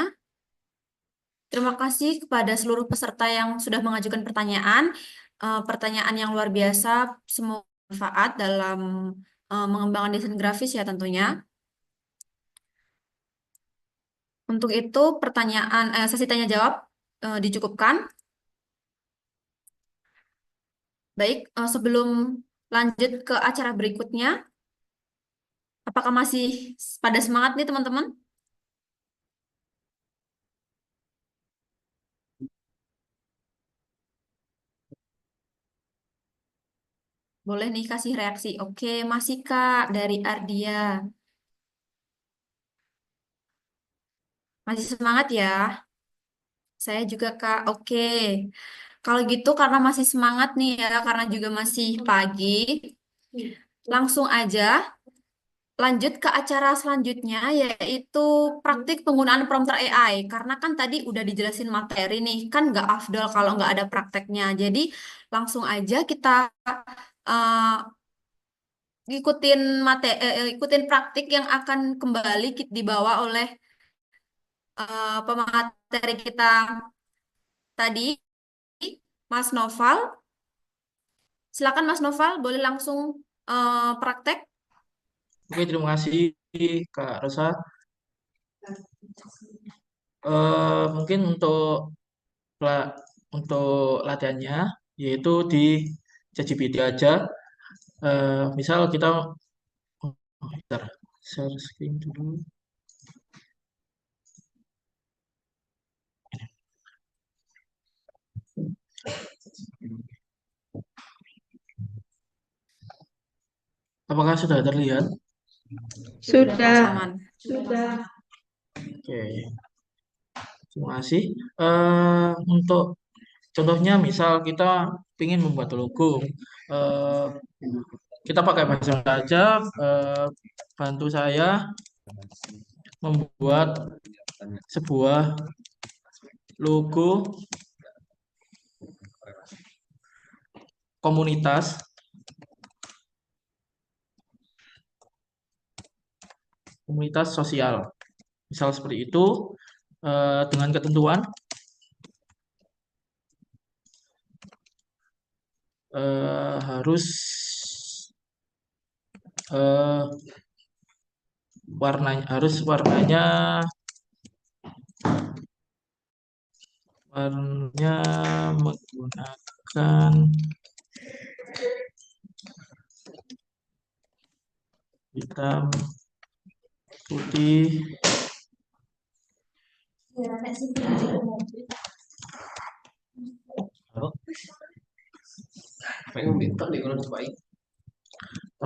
Terima kasih kepada seluruh peserta yang sudah mengajukan pertanyaan. Pertanyaan yang luar biasa, semoga bermanfaat dalam mengembangkan desain grafis ya tentunya. Untuk itu, sesi tanya jawab dicukupkan. Baik, sebelum lanjut ke acara berikutnya, apakah masih pada semangat nih teman-teman? Boleh nih kasih reaksi. Oke, masih Kak dari Ardia. Masih semangat ya? Saya juga Kak. Oke. Kalau gitu karena masih semangat nih ya, karena juga masih pagi, langsung aja lanjut ke acara selanjutnya yaitu praktik penggunaan prompter AI. Karena kan tadi udah dijelasin materi nih, kan nggak afdol kalau nggak ada prakteknya. Jadi langsung aja kita uh, ikutin praktik yang akan kembali dibawa oleh pemateri kita tadi, Mas Noval. Silakan Mas Noval, boleh langsung praktek. Oke, terima kasih Kak Rosa. Mungkin la- untuk latihannya yaitu di ChatGPT aja. Misal kita bentar, share screen dulu. Apakah sudah terlihat? Sudah Pak Sudah. Saman. Oke, terima kasih. Untuk contohnya, misal kita ingin membuat logo, eh, kita pakai bahasa saja. Bantu saya membuat sebuah logo komunitas sosial. Misal seperti itu, dengan ketentuan harus eh, warnanya menggunakan hitam, putih, hitam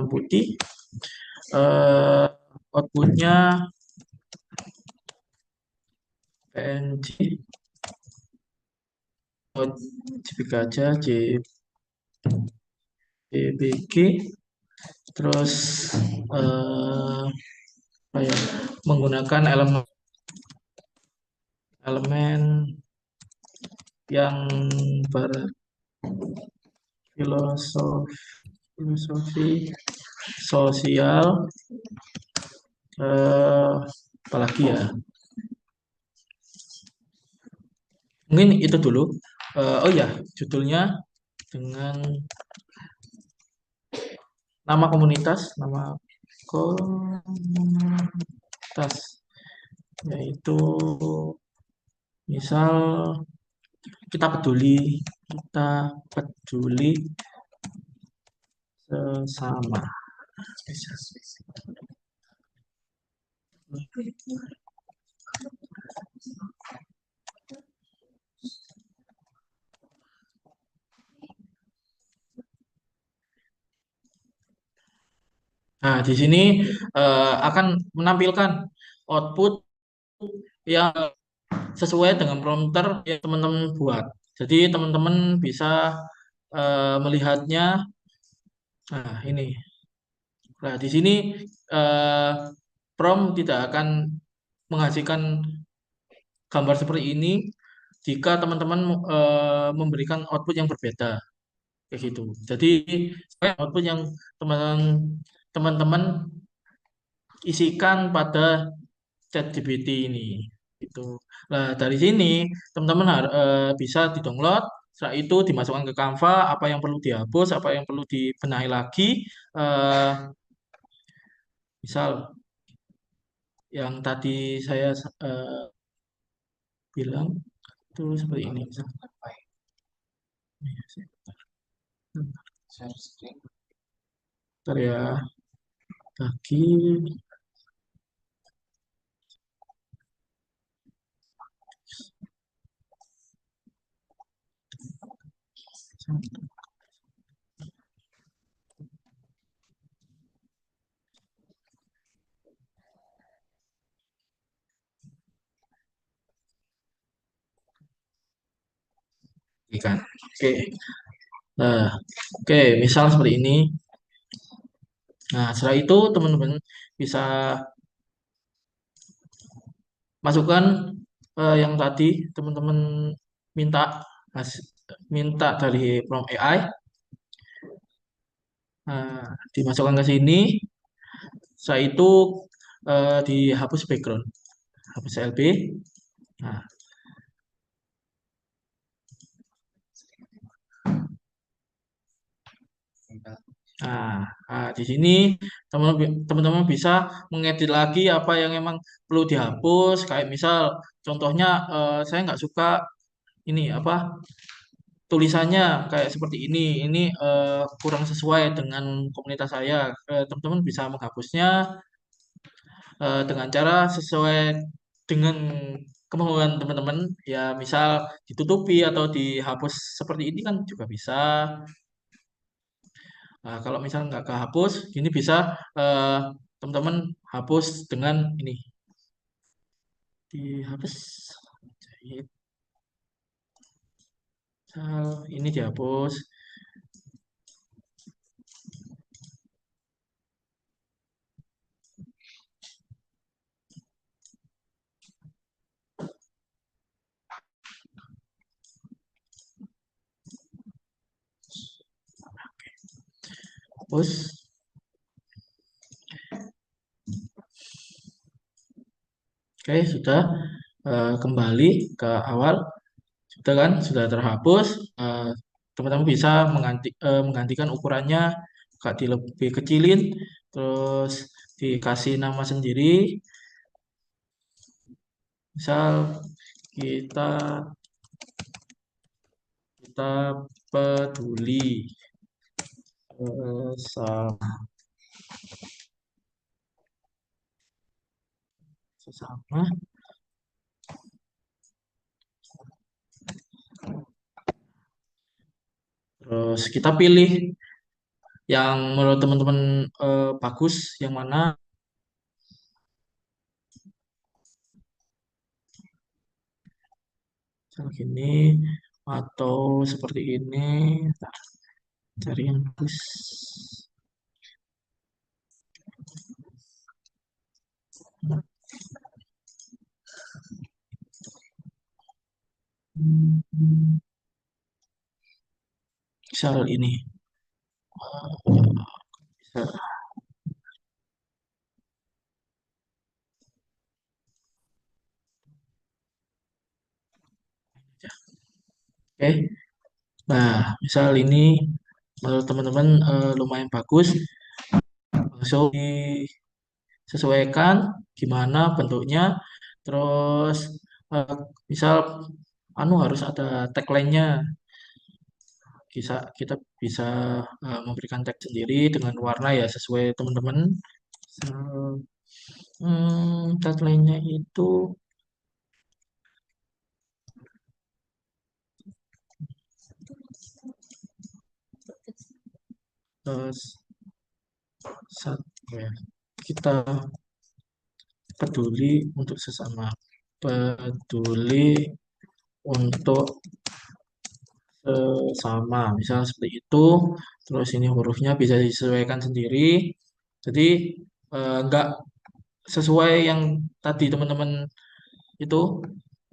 putih. Outputnya PNG, JPG aja, JPG. Terus apa ya, menggunakan elemen yang berfilosofi sosial, apalagi ya, mungkin itu dulu. Oh ya, judulnya dengan nama komunitas yaitu misal kita peduli sesama. Nah, di sini akan menampilkan output yang sesuai dengan prompter yang teman-teman buat. Jadi teman-teman bisa melihatnya. Nah, ini. Nah, di sini eh, prompt tidak akan menghasilkan gambar seperti ini jika teman-teman memberikan output yang berbeda, kayak gitu. Jadi output yang teman-teman isikan pada ChatGPT ini, gitu. Nah, dari sini teman-teman bisa di-download. Setelah itu dimasukkan ke Canva, apa yang perlu dihapus, apa yang perlu dibenahi lagi. eh, Misal yang tadi saya bilang itu seperti ini. Misal. Bentar ya, bagi. Ikan. Oke. Nah, oke, misal seperti ini. Nah, setelah itu teman-teman bisa masukkan yang tadi teman-teman minta minta dari prompt AI. Nah, dimasukkan ke sini. Setelah itu dihapus background, hapus LB. Nah, di sini teman-teman bisa mengedit lagi apa yang emang perlu dihapus. Kayak misal, contohnya saya nggak suka ini apa tulisannya kayak seperti ini. Ini kurang sesuai dengan komunitas saya. Teman-teman bisa menghapusnya dengan cara sesuai dengan kemauan teman-teman. Ya, misal ditutupi atau dihapus seperti ini kan juga bisa. Nah, kalau misalnya nggak kehapus, ini bisa eh, teman-teman hapus dengan ini. Dihapus. Jahit. Ini dihapus. Hapus. Oke, sudah. Kembali ke awal. Sudah kan? Sudah terhapus. Eh, Teman-teman bisa menggantikan ukurannya, lebih kecilin, terus dikasih nama sendiri. Misal kita kita peduli sesama. Terus kita pilih yang menurut teman-teman bagus, yang mana. Misal gini atau seperti ini. Ntar, cari yang bagus. Misal ini. Bisa. Oke. Nah, misal ini menurut teman-teman lumayan bagus. Langsung disesuaikan gimana bentuknya. Terus eh, misal harus ada tagline-nya. Kita bisa memberikan tag sendiri dengan warna ya sesuai teman-teman. So, tagline-nya itu ya, kita peduli untuk sesama, peduli untuk sesama, misalnya seperti itu. Terus ini hurufnya bisa disesuaikan sendiri, jadi nggak sesuai yang tadi teman-teman itu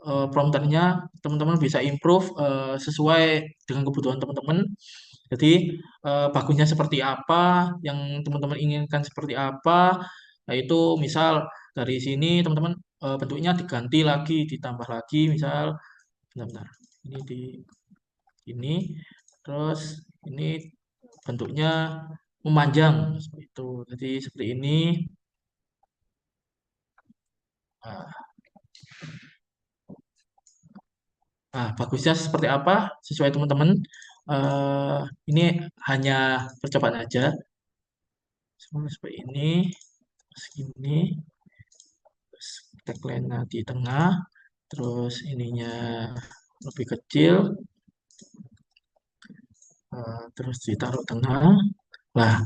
prompternya. Teman-teman bisa improve sesuai dengan kebutuhan teman-teman. Jadi bagusnya seperti apa, yang teman-teman inginkan seperti apa. Nah itu misal dari sini teman-teman bentuknya diganti lagi, ditambah lagi, misal benar-benar ini di ini, terus ini bentuknya memanjang seperti itu. Jadi seperti ini. Nah, bagusnya seperti apa sesuai teman-teman. Eh, ini hanya percobaan aja. Seperti ini, terus ini, terus tagline di tengah, terus ininya lebih kecil, terus ditaruh tengah. Lah,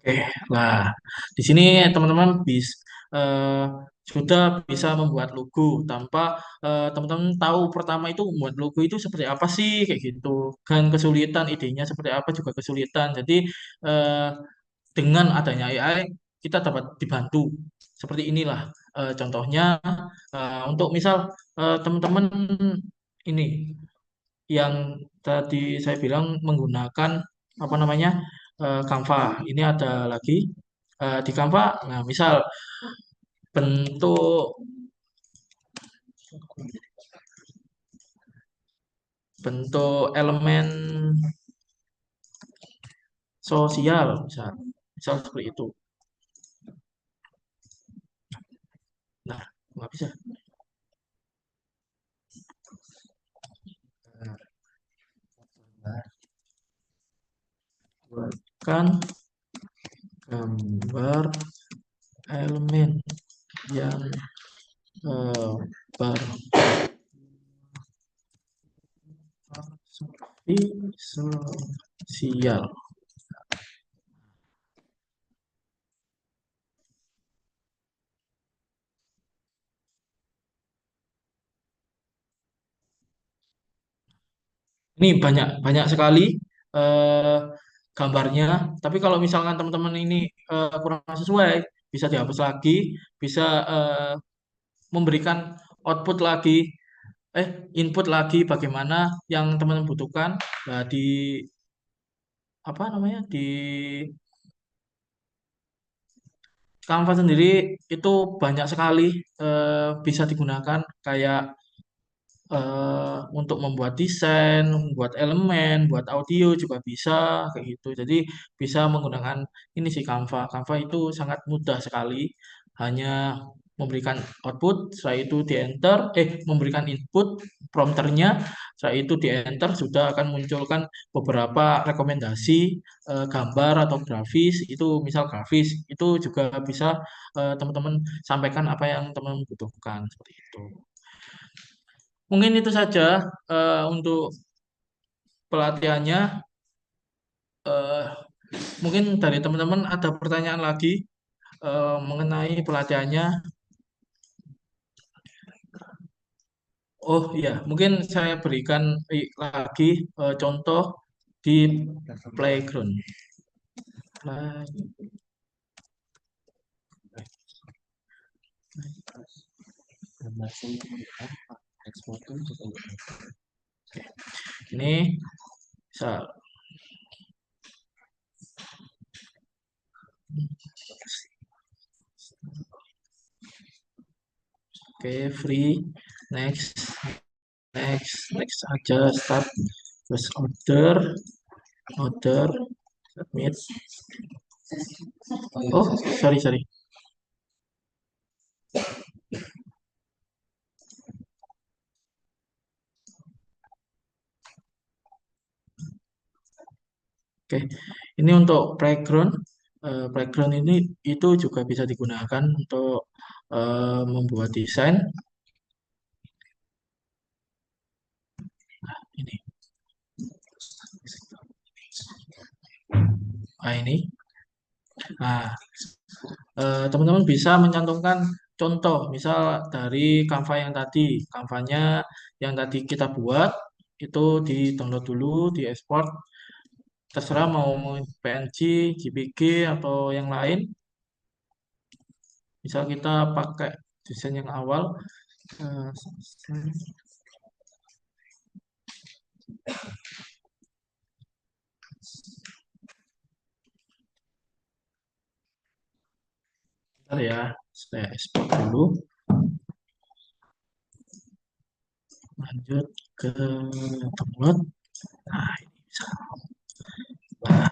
oke, lah. Di sini teman-teman eh, sudah bisa membuat logo tanpa teman-teman tahu pertama itu membuat logo itu seperti apa sih kayak gitu. Kan kesulitan, idenya seperti apa juga kesulitan. Jadi eh, dengan adanya AI kita dapat dibantu seperti inilah. Contohnya untuk misal teman-teman ini yang tadi saya bilang menggunakan apa namanya Canva. Ini ada lagi di Canva. Nah, misal bentuk bentuk elemen sosial, misal seperti itu. Nah, nggak bisa. Buatkan gambar elemen yang bersepi sosial. Ini banyak banyak sekali eh, gambarnya. Tapi kalau misalkan teman-teman ini kurang sesuai, bisa dihapus lagi, bisa eh, memberikan output lagi, input lagi bagaimana yang teman-teman butuhkan. Nah, di apa namanya di Canva sendiri itu banyak sekali bisa digunakan kayak untuk membuat desain, membuat elemen, buat audio juga bisa kayak gitu. Jadi bisa menggunakan ini sih Canva. Canva itu sangat mudah sekali, hanya memberikan output, setelah itu di enter, memberikan input prompternya, setelah itu di enter sudah akan munculkan beberapa rekomendasi gambar atau grafis. Itu misal grafis itu juga bisa teman-teman sampaikan apa yang teman butuhkan seperti itu. Mungkin itu saja untuk pelatihannya. Eh, Mungkin dari teman-teman ada pertanyaan lagi mengenai pelatihannya. Oh iya, mungkin saya berikan lagi contoh di playground. Play- Ini misal, oke, free, next, next aja, start, terus order, submit. Oh, sorry. Oke, ini untuk playground. Playground ini itu juga bisa digunakan untuk membuat desain. Ini, ini. Nah, teman-teman bisa mencantumkan contoh, misal dari Canva yang tadi, Canvanya yang tadi kita buat itu di download dulu, di export. Terserah mau PNG, JPG atau yang lain. Misal kita pakai desain yang awal. eh, Bentar ya, saya export dulu. Lanjut ke download. Nah, ini bisa. Nah,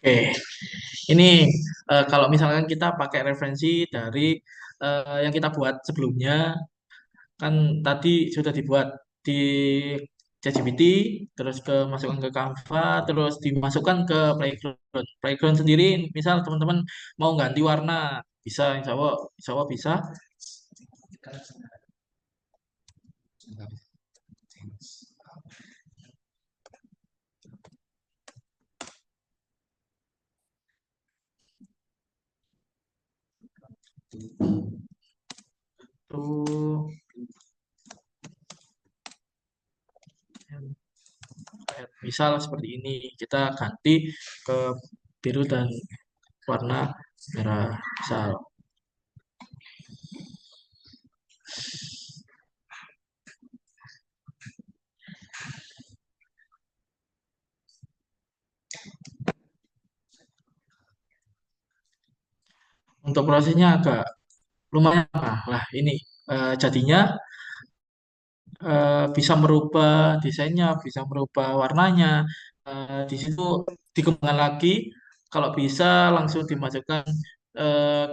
oke, ini kalau misalkan kita pakai referensi dari yang kita buat sebelumnya, kan tadi sudah dibuat di ChatGPT, terus masukkan ke Canva, terus dimasukkan ke Playground. Playground sendiri, misal teman-teman mau ganti warna, bisa, insya Allah bisa. Tuh, misal seperti ini, kita ganti ke biru dan warna merah, misal. Untuk prosesnya agak lumayan lah ini jadinya bisa merubah desainnya, bisa merubah warnanya. Di situ dikembangkan lagi Kalau bisa langsung dimasukkan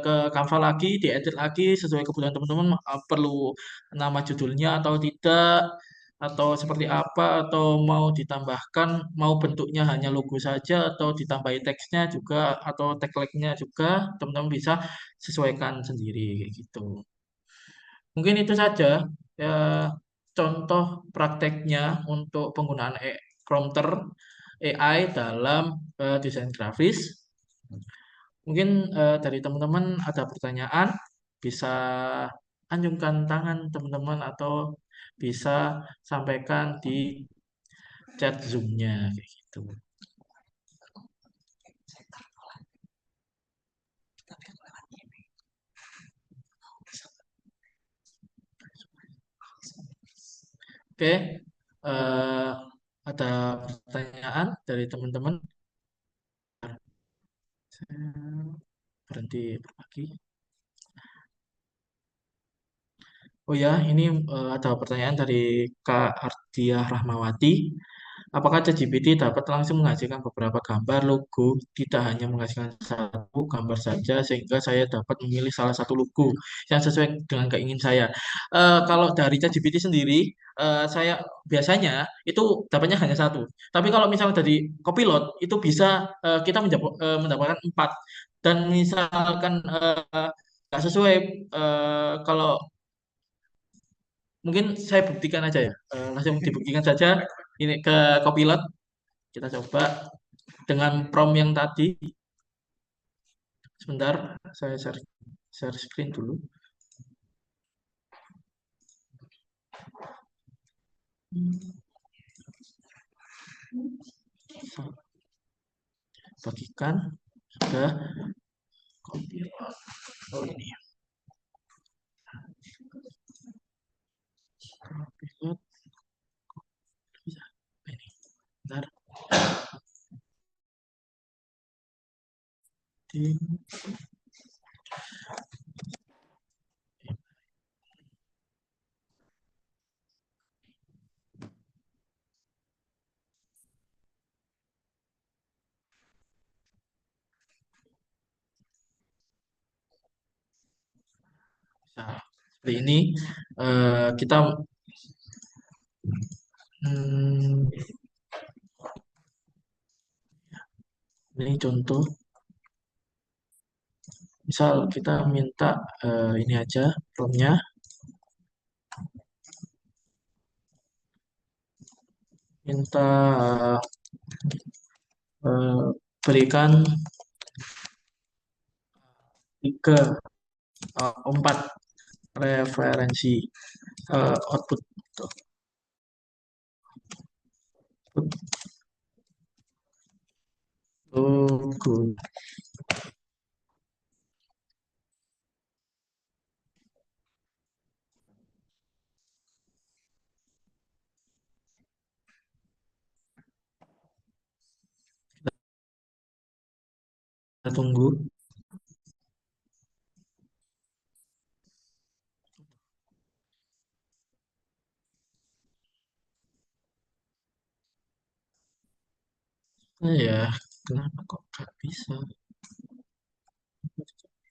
ke Canva lagi, diedit lagi sesuai kebutuhan teman-teman. Perlu nama judulnya atau tidak, atau seperti apa, atau mau ditambahkan, mau bentuknya hanya logo saja, atau ditambahi teksnya juga, atau tagline-nya juga, teman-teman bisa sesuaikan sendiri kayak gitu. Mungkin itu saja ya contoh prakteknya untuk penggunaan prompter AI dalam desain grafis. Mungkin dari teman-teman ada pertanyaan, bisa anjungkan tangan teman-teman atau bisa sampaikan di chat Zoom-nya kayak gitu. Oke, eh, ada pertanyaan dari teman-teman? Saya berhenti berbagi. Oh ya, ini ada pertanyaan dari Kak Ardiah Rahmawati. Apakah ChatGPT dapat langsung menghasilkan beberapa gambar logo, tidak hanya menghasilkan satu gambar saja, sehingga saya dapat memilih salah satu logo yang sesuai dengan keinginan saya. Kalau dari ChatGPT sendiri, saya biasanya itu dapatnya hanya satu. Tapi kalau misalnya dari Copilot, itu bisa kita mendapatkan empat. Dan misalkan nggak sesuai, kalau mungkin saya buktikan aja ya. Langsung dibuktikan saja ini ke Copilot. Kita coba dengan prompt yang tadi. Sebentar, saya share screen dulu. Bagikan. Sudah. Copilot. Oh ini. Copilot. Bisa. Ini. Bentar. Di Nah, seperti ini kita hmm, ini contoh. Misal kita minta ini aja promnya, minta eh, berikan 4 referensi output logo. Kita tunggu. Nah, ya, kenapa kok nggak bisa?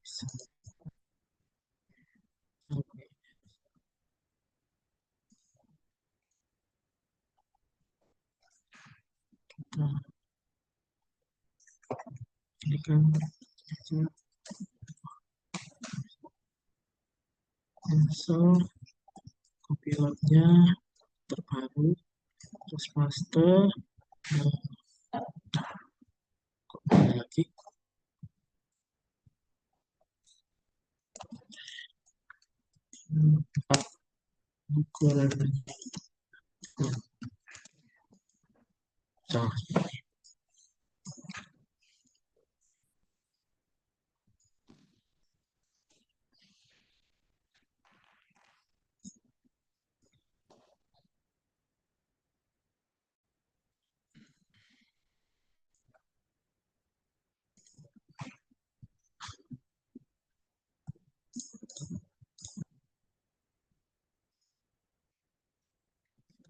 Bisa. Oke, nah, ini kan cancel copilotnya terbaru, terus master, nah, kembali lagi. Empat buku referensi. Salah.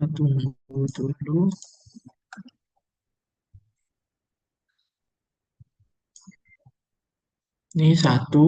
Kita tunggu dulu. Ini satu.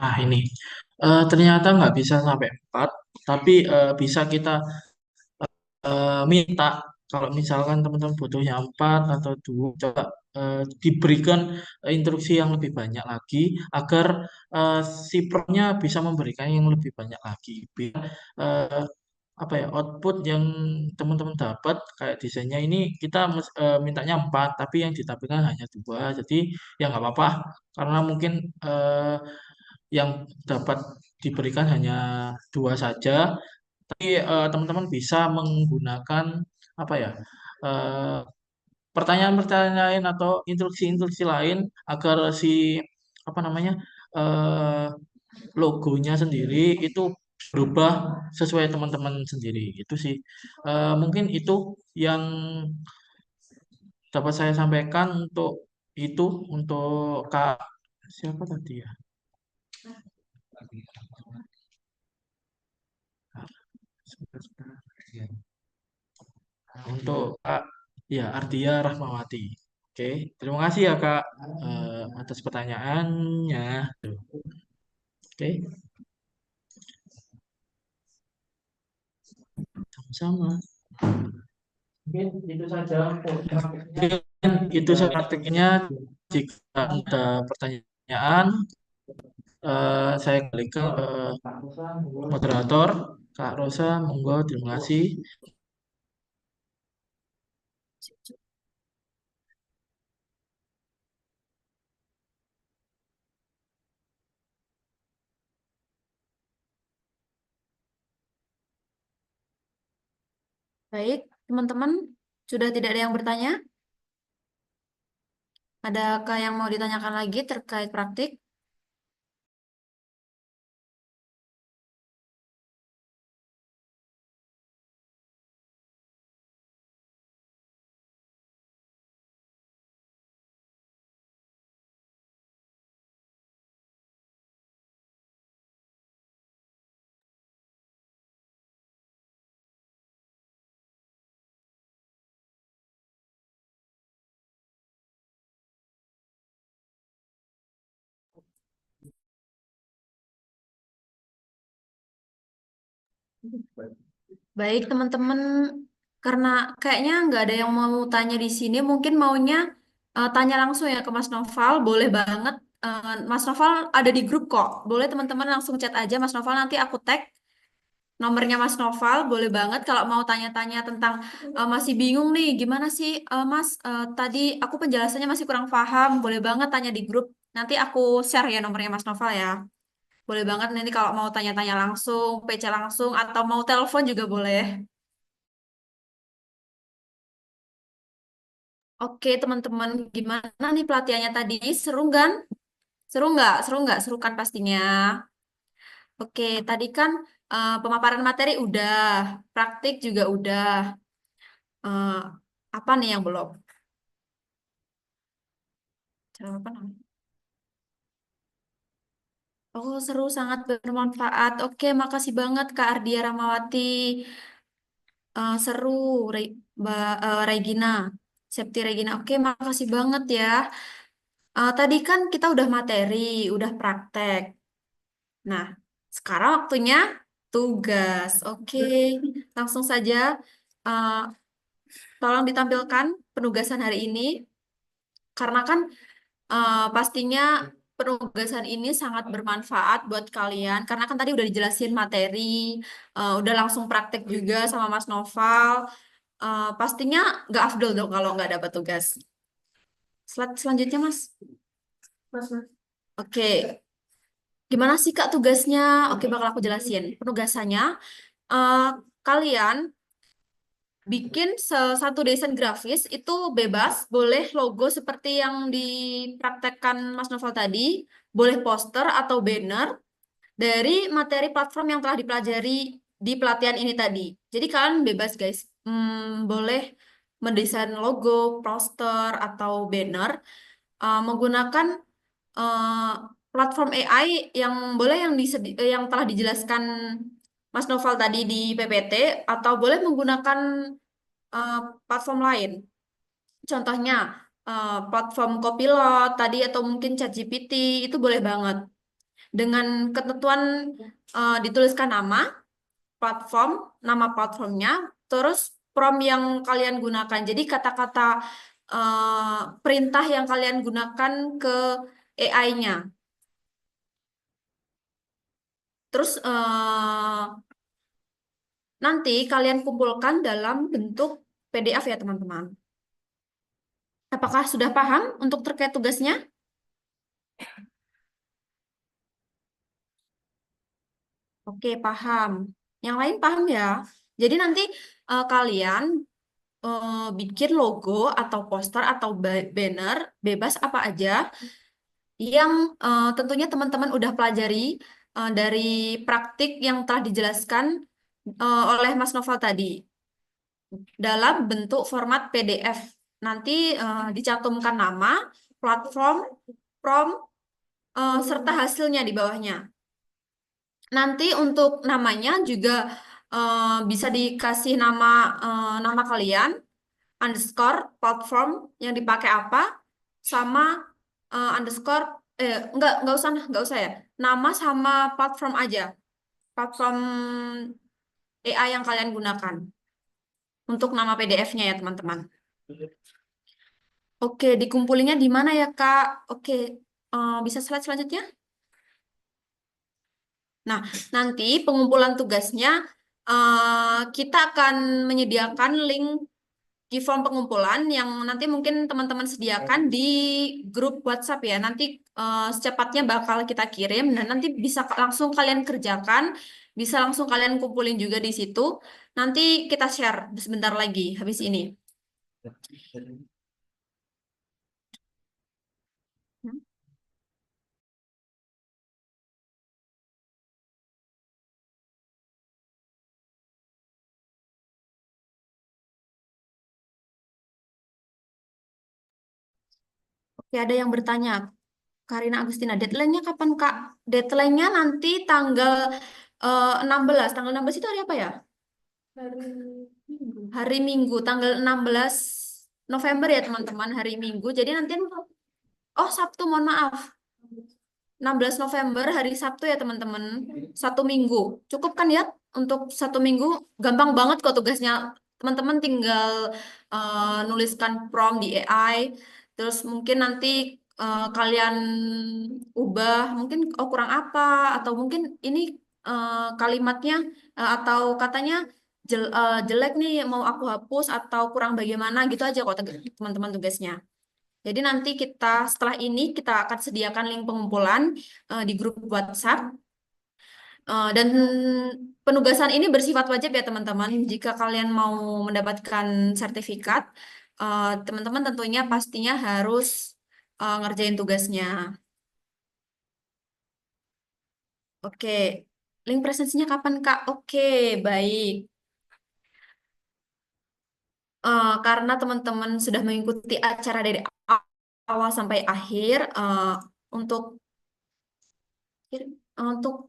Ah, ini. Ternyata nggak bisa sampai 4, tapi bisa kita minta kalau misalkan teman-teman butuhnya 4 atau 2, coba diberikan instruksi yang lebih banyak lagi agar eh, si promnya bisa memberikan yang lebih banyak lagi. Biar eh, apa ya, output yang teman-teman dapat kayak desainnya ini kita mintanya 4 tapi yang ditampilkan hanya 2, jadi ya nggak apa-apa karena mungkin yang dapat diberikan hanya 2 saja, tapi teman-teman bisa menggunakan apa ya, eh, pertanyaan-pertanyaan lain atau instruksi-instruksi lain agar si apa namanya, eh, logonya sendiri itu berubah sesuai teman-teman sendiri. Itu sih. Mungkin itu yang dapat saya sampaikan untuk itu, untuk Kak siapa tadi ya? Untuk Kak ya Ardia Rahmawati. Oke, terima kasih ya Kak atas pertanyaannya. Oke, sama-sama. Mungkin itu saja. Mungkin itu saja praktiknya. Jika ada pertanyaan, saya kembali ke moderator, Kak Rosa, monggo, terima kasih. Baik, teman-teman, sudah tidak ada yang bertanya? Adakah yang mau ditanyakan lagi terkait praktik? Baik, teman-teman, karena kayaknya nggak ada yang mau tanya di sini, mungkin maunya tanya langsung ya ke Mas Noval, boleh banget. Mas Noval ada di grup kok, boleh teman-teman langsung chat aja Mas Noval, nanti aku tag nomornya Mas Noval, boleh banget kalau mau tanya-tanya tentang masih bingung nih, gimana sih Mas, tadi aku penjelasannya masih kurang paham, boleh banget tanya di grup, nanti aku share ya nomornya Mas Noval ya. Boleh banget nanti kalau mau tanya-tanya langsung, PC langsung, atau mau telepon juga boleh. Oke, teman-teman, gimana nih pelatihannya tadi? Seru kan? Seru nggak? Seru nggak? Seru kan pastinya. Oke, tadi kan pemaparan materi udah, praktik juga udah. Eh, apa nih yang belum? Cara apa namanya? Oh, seru, sangat bermanfaat. Oke, makasih banget Kak Ardia Ramawati. Seru, Regina. Septi Regina. Oke, makasih banget ya. Tadi kan kita udah materi, udah praktek. Nah, sekarang waktunya tugas. Oke, langsung saja. Uh, Tolong ditampilkan penugasan hari ini, karena kan pastinya penugasan ini sangat bermanfaat buat kalian. Karena kan tadi udah dijelasin materi, udah langsung praktek juga sama Mas Noval. Pastinya nggak afdol dong kalau nggak dapat tugas. Slide selanjutnya, Mas. Oke, gimana sih Kak tugasnya? Oke, bakal aku jelasin. Penugasannya, eh, kalian bikin satu desain grafis itu bebas, boleh logo seperti yang dipraktekkan Mas Novel tadi, boleh poster atau banner dari materi platform yang telah dipelajari di pelatihan ini tadi. Jadi kalian bebas guys, boleh mendesain logo, poster atau banner menggunakan eh, platform AI yang boleh yang telah dijelaskan Mas Noval tadi di PPT atau boleh menggunakan eh, platform lain. Contohnya platform Copilot tadi atau mungkin ChatGPT itu boleh banget. Dengan ketentuan dituliskan nama platformnya, terus prompt yang kalian gunakan. Jadi kata-kata perintah yang kalian gunakan ke AI-nya. Terus nanti kalian kumpulkan dalam bentuk PDF ya teman-teman. Apakah sudah paham untuk terkait tugasnya? Oke, paham. Yang lain paham ya? Jadi nanti kalian bikin logo atau poster atau banner bebas apa aja yang tentunya teman-teman udah pelajari dari praktik yang telah dijelaskan oleh Mas Noval tadi dalam bentuk format PDF. Nanti dicantumkan nama, platform, prompt, serta hasilnya di bawahnya. Nanti untuk namanya juga bisa dikasih nama kalian, underscore platform yang dipakai apa, sama underscore nggak usah ya. Nama sama platform aja, platform AI yang kalian gunakan untuk nama PDF-nya ya teman-teman. Oke, dikumpulinya di mana ya Kak? Oke, bisa slide selanjutnya. Nah, nanti pengumpulan tugasnya kita akan menyediakan link di form pengumpulan yang nanti mungkin teman-teman sediakan di grup WhatsApp ya. Nanti secepatnya bakal kita kirim dan nanti bisa langsung kalian kerjakan, bisa langsung kalian kumpulin juga di situ. Nanti kita share sebentar lagi habis ini. Oke, ada yang bertanya, Karina Agustina, deadline-nya kapan, Kak? Deadline-nya nanti tanggal 16. Tanggal 16 itu hari apa ya? Hari Minggu, tanggal 16 November ya, teman-teman, hari Minggu. Jadi nanti, oh Sabtu, mohon maaf. 16 November, hari Sabtu ya, teman-teman. 1 minggu. Cukup kan ya? Untuk 1 minggu, gampang banget kok tugasnya. Teman-teman tinggal nuliskan prompt di AI, terus mungkin nanti kalian ubah, mungkin oh kurang apa, atau mungkin ini kalimatnya atau katanya jelek nih, mau aku hapus atau kurang bagaimana gitu aja kok teman-teman tugasnya. Jadi nanti kita setelah ini kita akan sediakan link pengumpulan di grup WhatsApp. Dan penugasan ini bersifat wajib ya teman-teman. Jika kalian mau mendapatkan sertifikat, teman-teman tentunya pastinya harus ngerjain tugasnya. Oke, link presensinya kapan Kak? Oke, baik. Karena teman-teman sudah mengikuti acara dari awal sampai akhir, untuk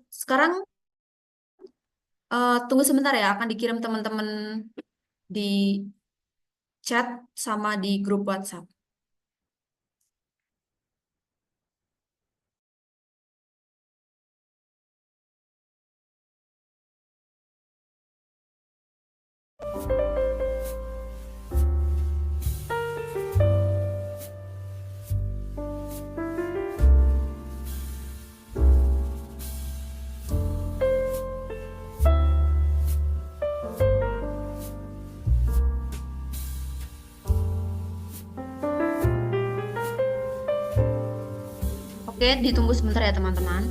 sekarang tunggu sebentar ya, akan dikirim teman-teman di chat sama di grup WhatsApp. Oke, ditunggu sebentar ya teman-teman.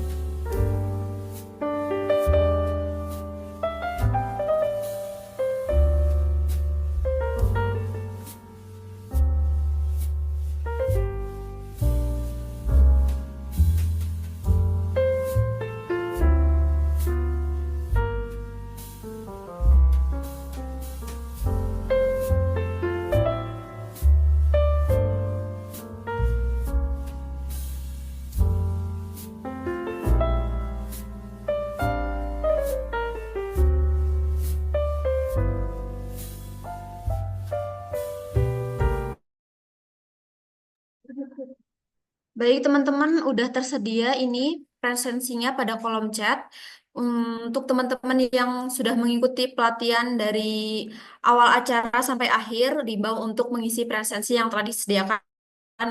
Baik, teman-teman, udah tersedia ini presensinya pada kolom chat. Untuk teman-teman yang sudah mengikuti pelatihan dari awal acara sampai akhir, diimbau untuk mengisi presensi yang telah disediakan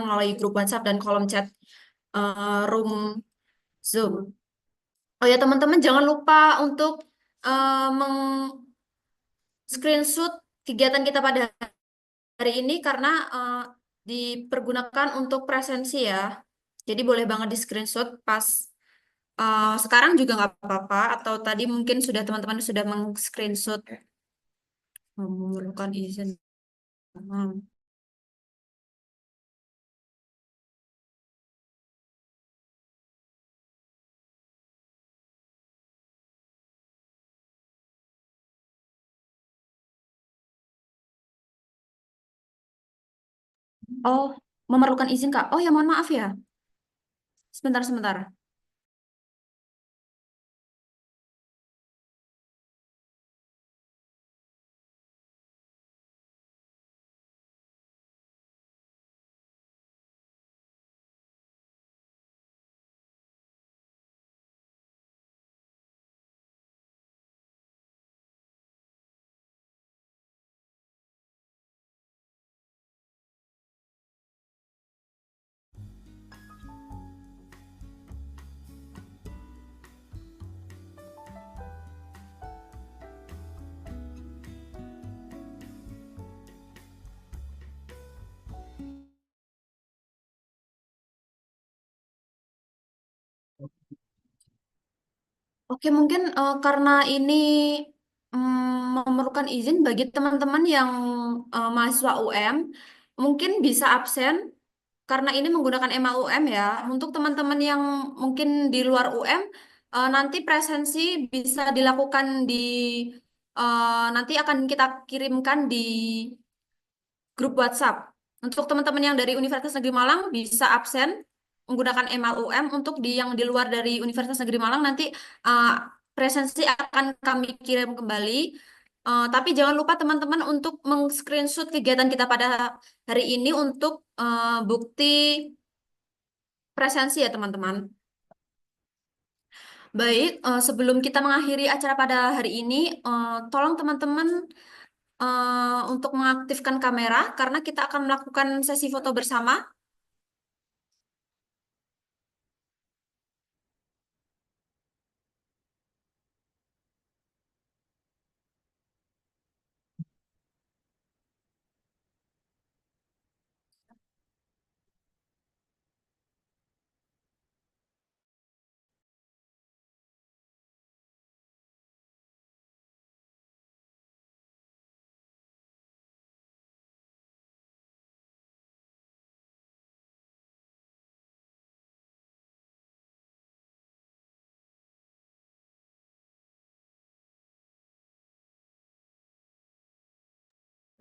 melalui grup WhatsApp dan kolom chat room Zoom. Oh ya, teman-teman, jangan lupa untuk meng-screenshot kegiatan kita pada hari ini karena dipergunakan untuk presensi ya. Jadi boleh banget di screenshot pas sekarang juga nggak apa-apa atau tadi mungkin sudah teman-teman sudah meng-screenshot memerlukan izin. Hmm. Oh, memerlukan izin Kak. Oh ya, mohon maaf ya. Sebentar, sebentar. Oke, mungkin karena ini memerlukan izin bagi teman-teman yang mahasiswa UM, mungkin bisa absen karena ini menggunakan EMA UM ya. Untuk teman-teman yang mungkin di luar UM, nanti presensi bisa dilakukan nanti akan kita kirimkan di grup WhatsApp. Untuk teman-teman yang dari Universitas Negeri Malang bisa absen menggunakan EMA UM. Untuk yang di luar dari Universitas Negeri Malang nanti uh, presensi akan kami kirim kembali. Tapi jangan lupa teman-teman untuk meng-screenshot kegiatan kita pada hari ini untuk bukti presensi ya teman-teman. Baik, sebelum kita mengakhiri acara pada hari ini, tolong teman-teman untuk mengaktifkan kamera karena kita akan melakukan sesi foto bersama.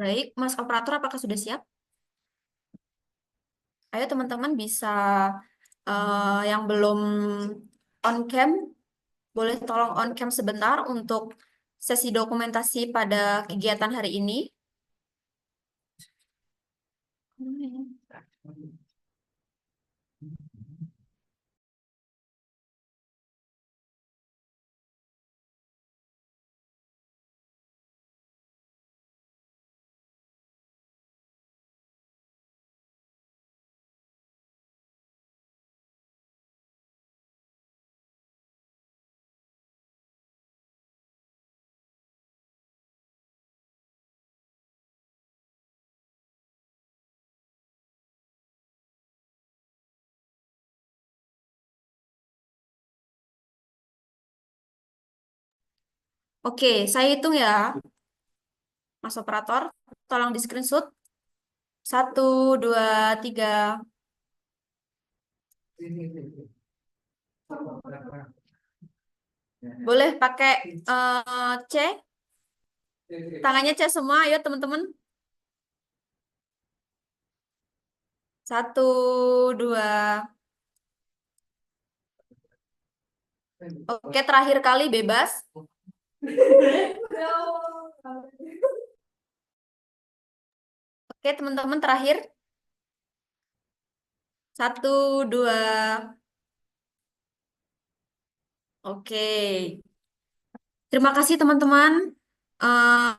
Baik, Mas Operator, apakah sudah siap? Ayo teman-teman bisa yang belum on cam, boleh tolong on cam sebentar untuk sesi dokumentasi pada kegiatan hari ini. Oke, saya hitung ya, Mas Operator. Tolong di screenshot. 1, 2, 3. Boleh pakai C, tangannya C semua, ayo teman-teman. 1, 2. Oke, terakhir kali bebas. Oke, teman-teman terakhir. 1, 2. Oke. Terima kasih teman-teman. Eh,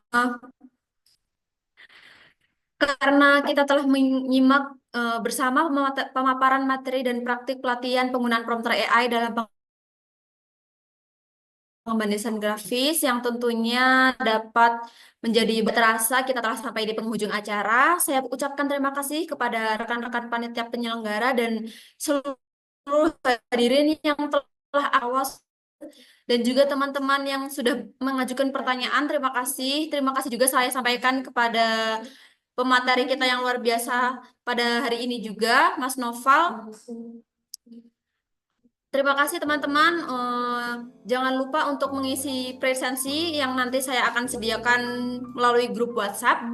karena kita telah menyimak bersama pemaparan materi dan praktik pelatihan penggunaan prompter AI dalam pengembangan desain grafis yang tentunya dapat menjadi terasa, kita telah sampai di penghujung acara. Saya ucapkan terima kasih kepada rekan-rekan panitia penyelenggara dan seluruh hadirin yang telah awas dan juga teman-teman yang sudah mengajukan pertanyaan. Terima kasih. Terima kasih juga saya sampaikan kepada pemateri kita yang luar biasa pada hari ini juga, Mas Noval. Terima kasih teman-teman. Jangan lupa untuk mengisi presensi yang nanti saya akan sediakan melalui grup WhatsApp.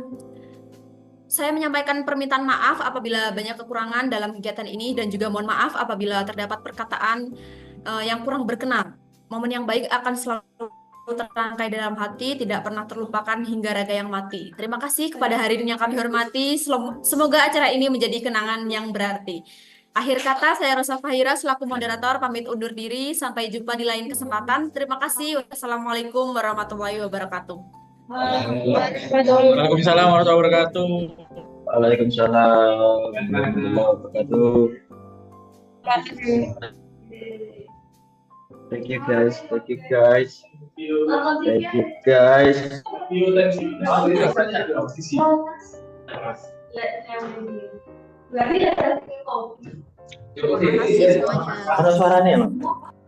Saya menyampaikan permintaan maaf apabila banyak kekurangan dalam kegiatan ini dan juga mohon maaf apabila terdapat perkataan yang kurang berkenan. Momen yang baik akan selalu terangkai dalam hati, tidak pernah terlupakan hingga raga yang mati. Terima kasih kepada hadirin yang kami hormati. Semoga acara ini menjadi kenangan yang berarti. Akhir kata, saya Rosa Fahira selaku moderator pamit undur diri. Sampai jumpa di lain kesempatan. Terima kasih. Wassalamualaikum warahmatullahi wabarakatuh. Waalaikumsalam warahmatullahi wabarakatuh. Waalaikumsalam warahmatullahi wabarakatuh. Thank you guys. Thank you guys. Thank you guys. Terima kasih semuanya. Ada suaranya emang?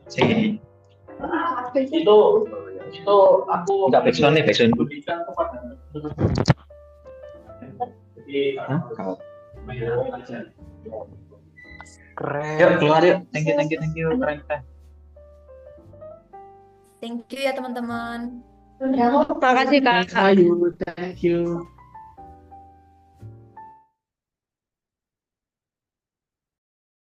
Sini. Itu aku nggak backsound nih backsound. Keren. Yuk keluar yuk. Thank you. Keren. Thank you ya teman-teman. Terima kasih Kak. Thank you.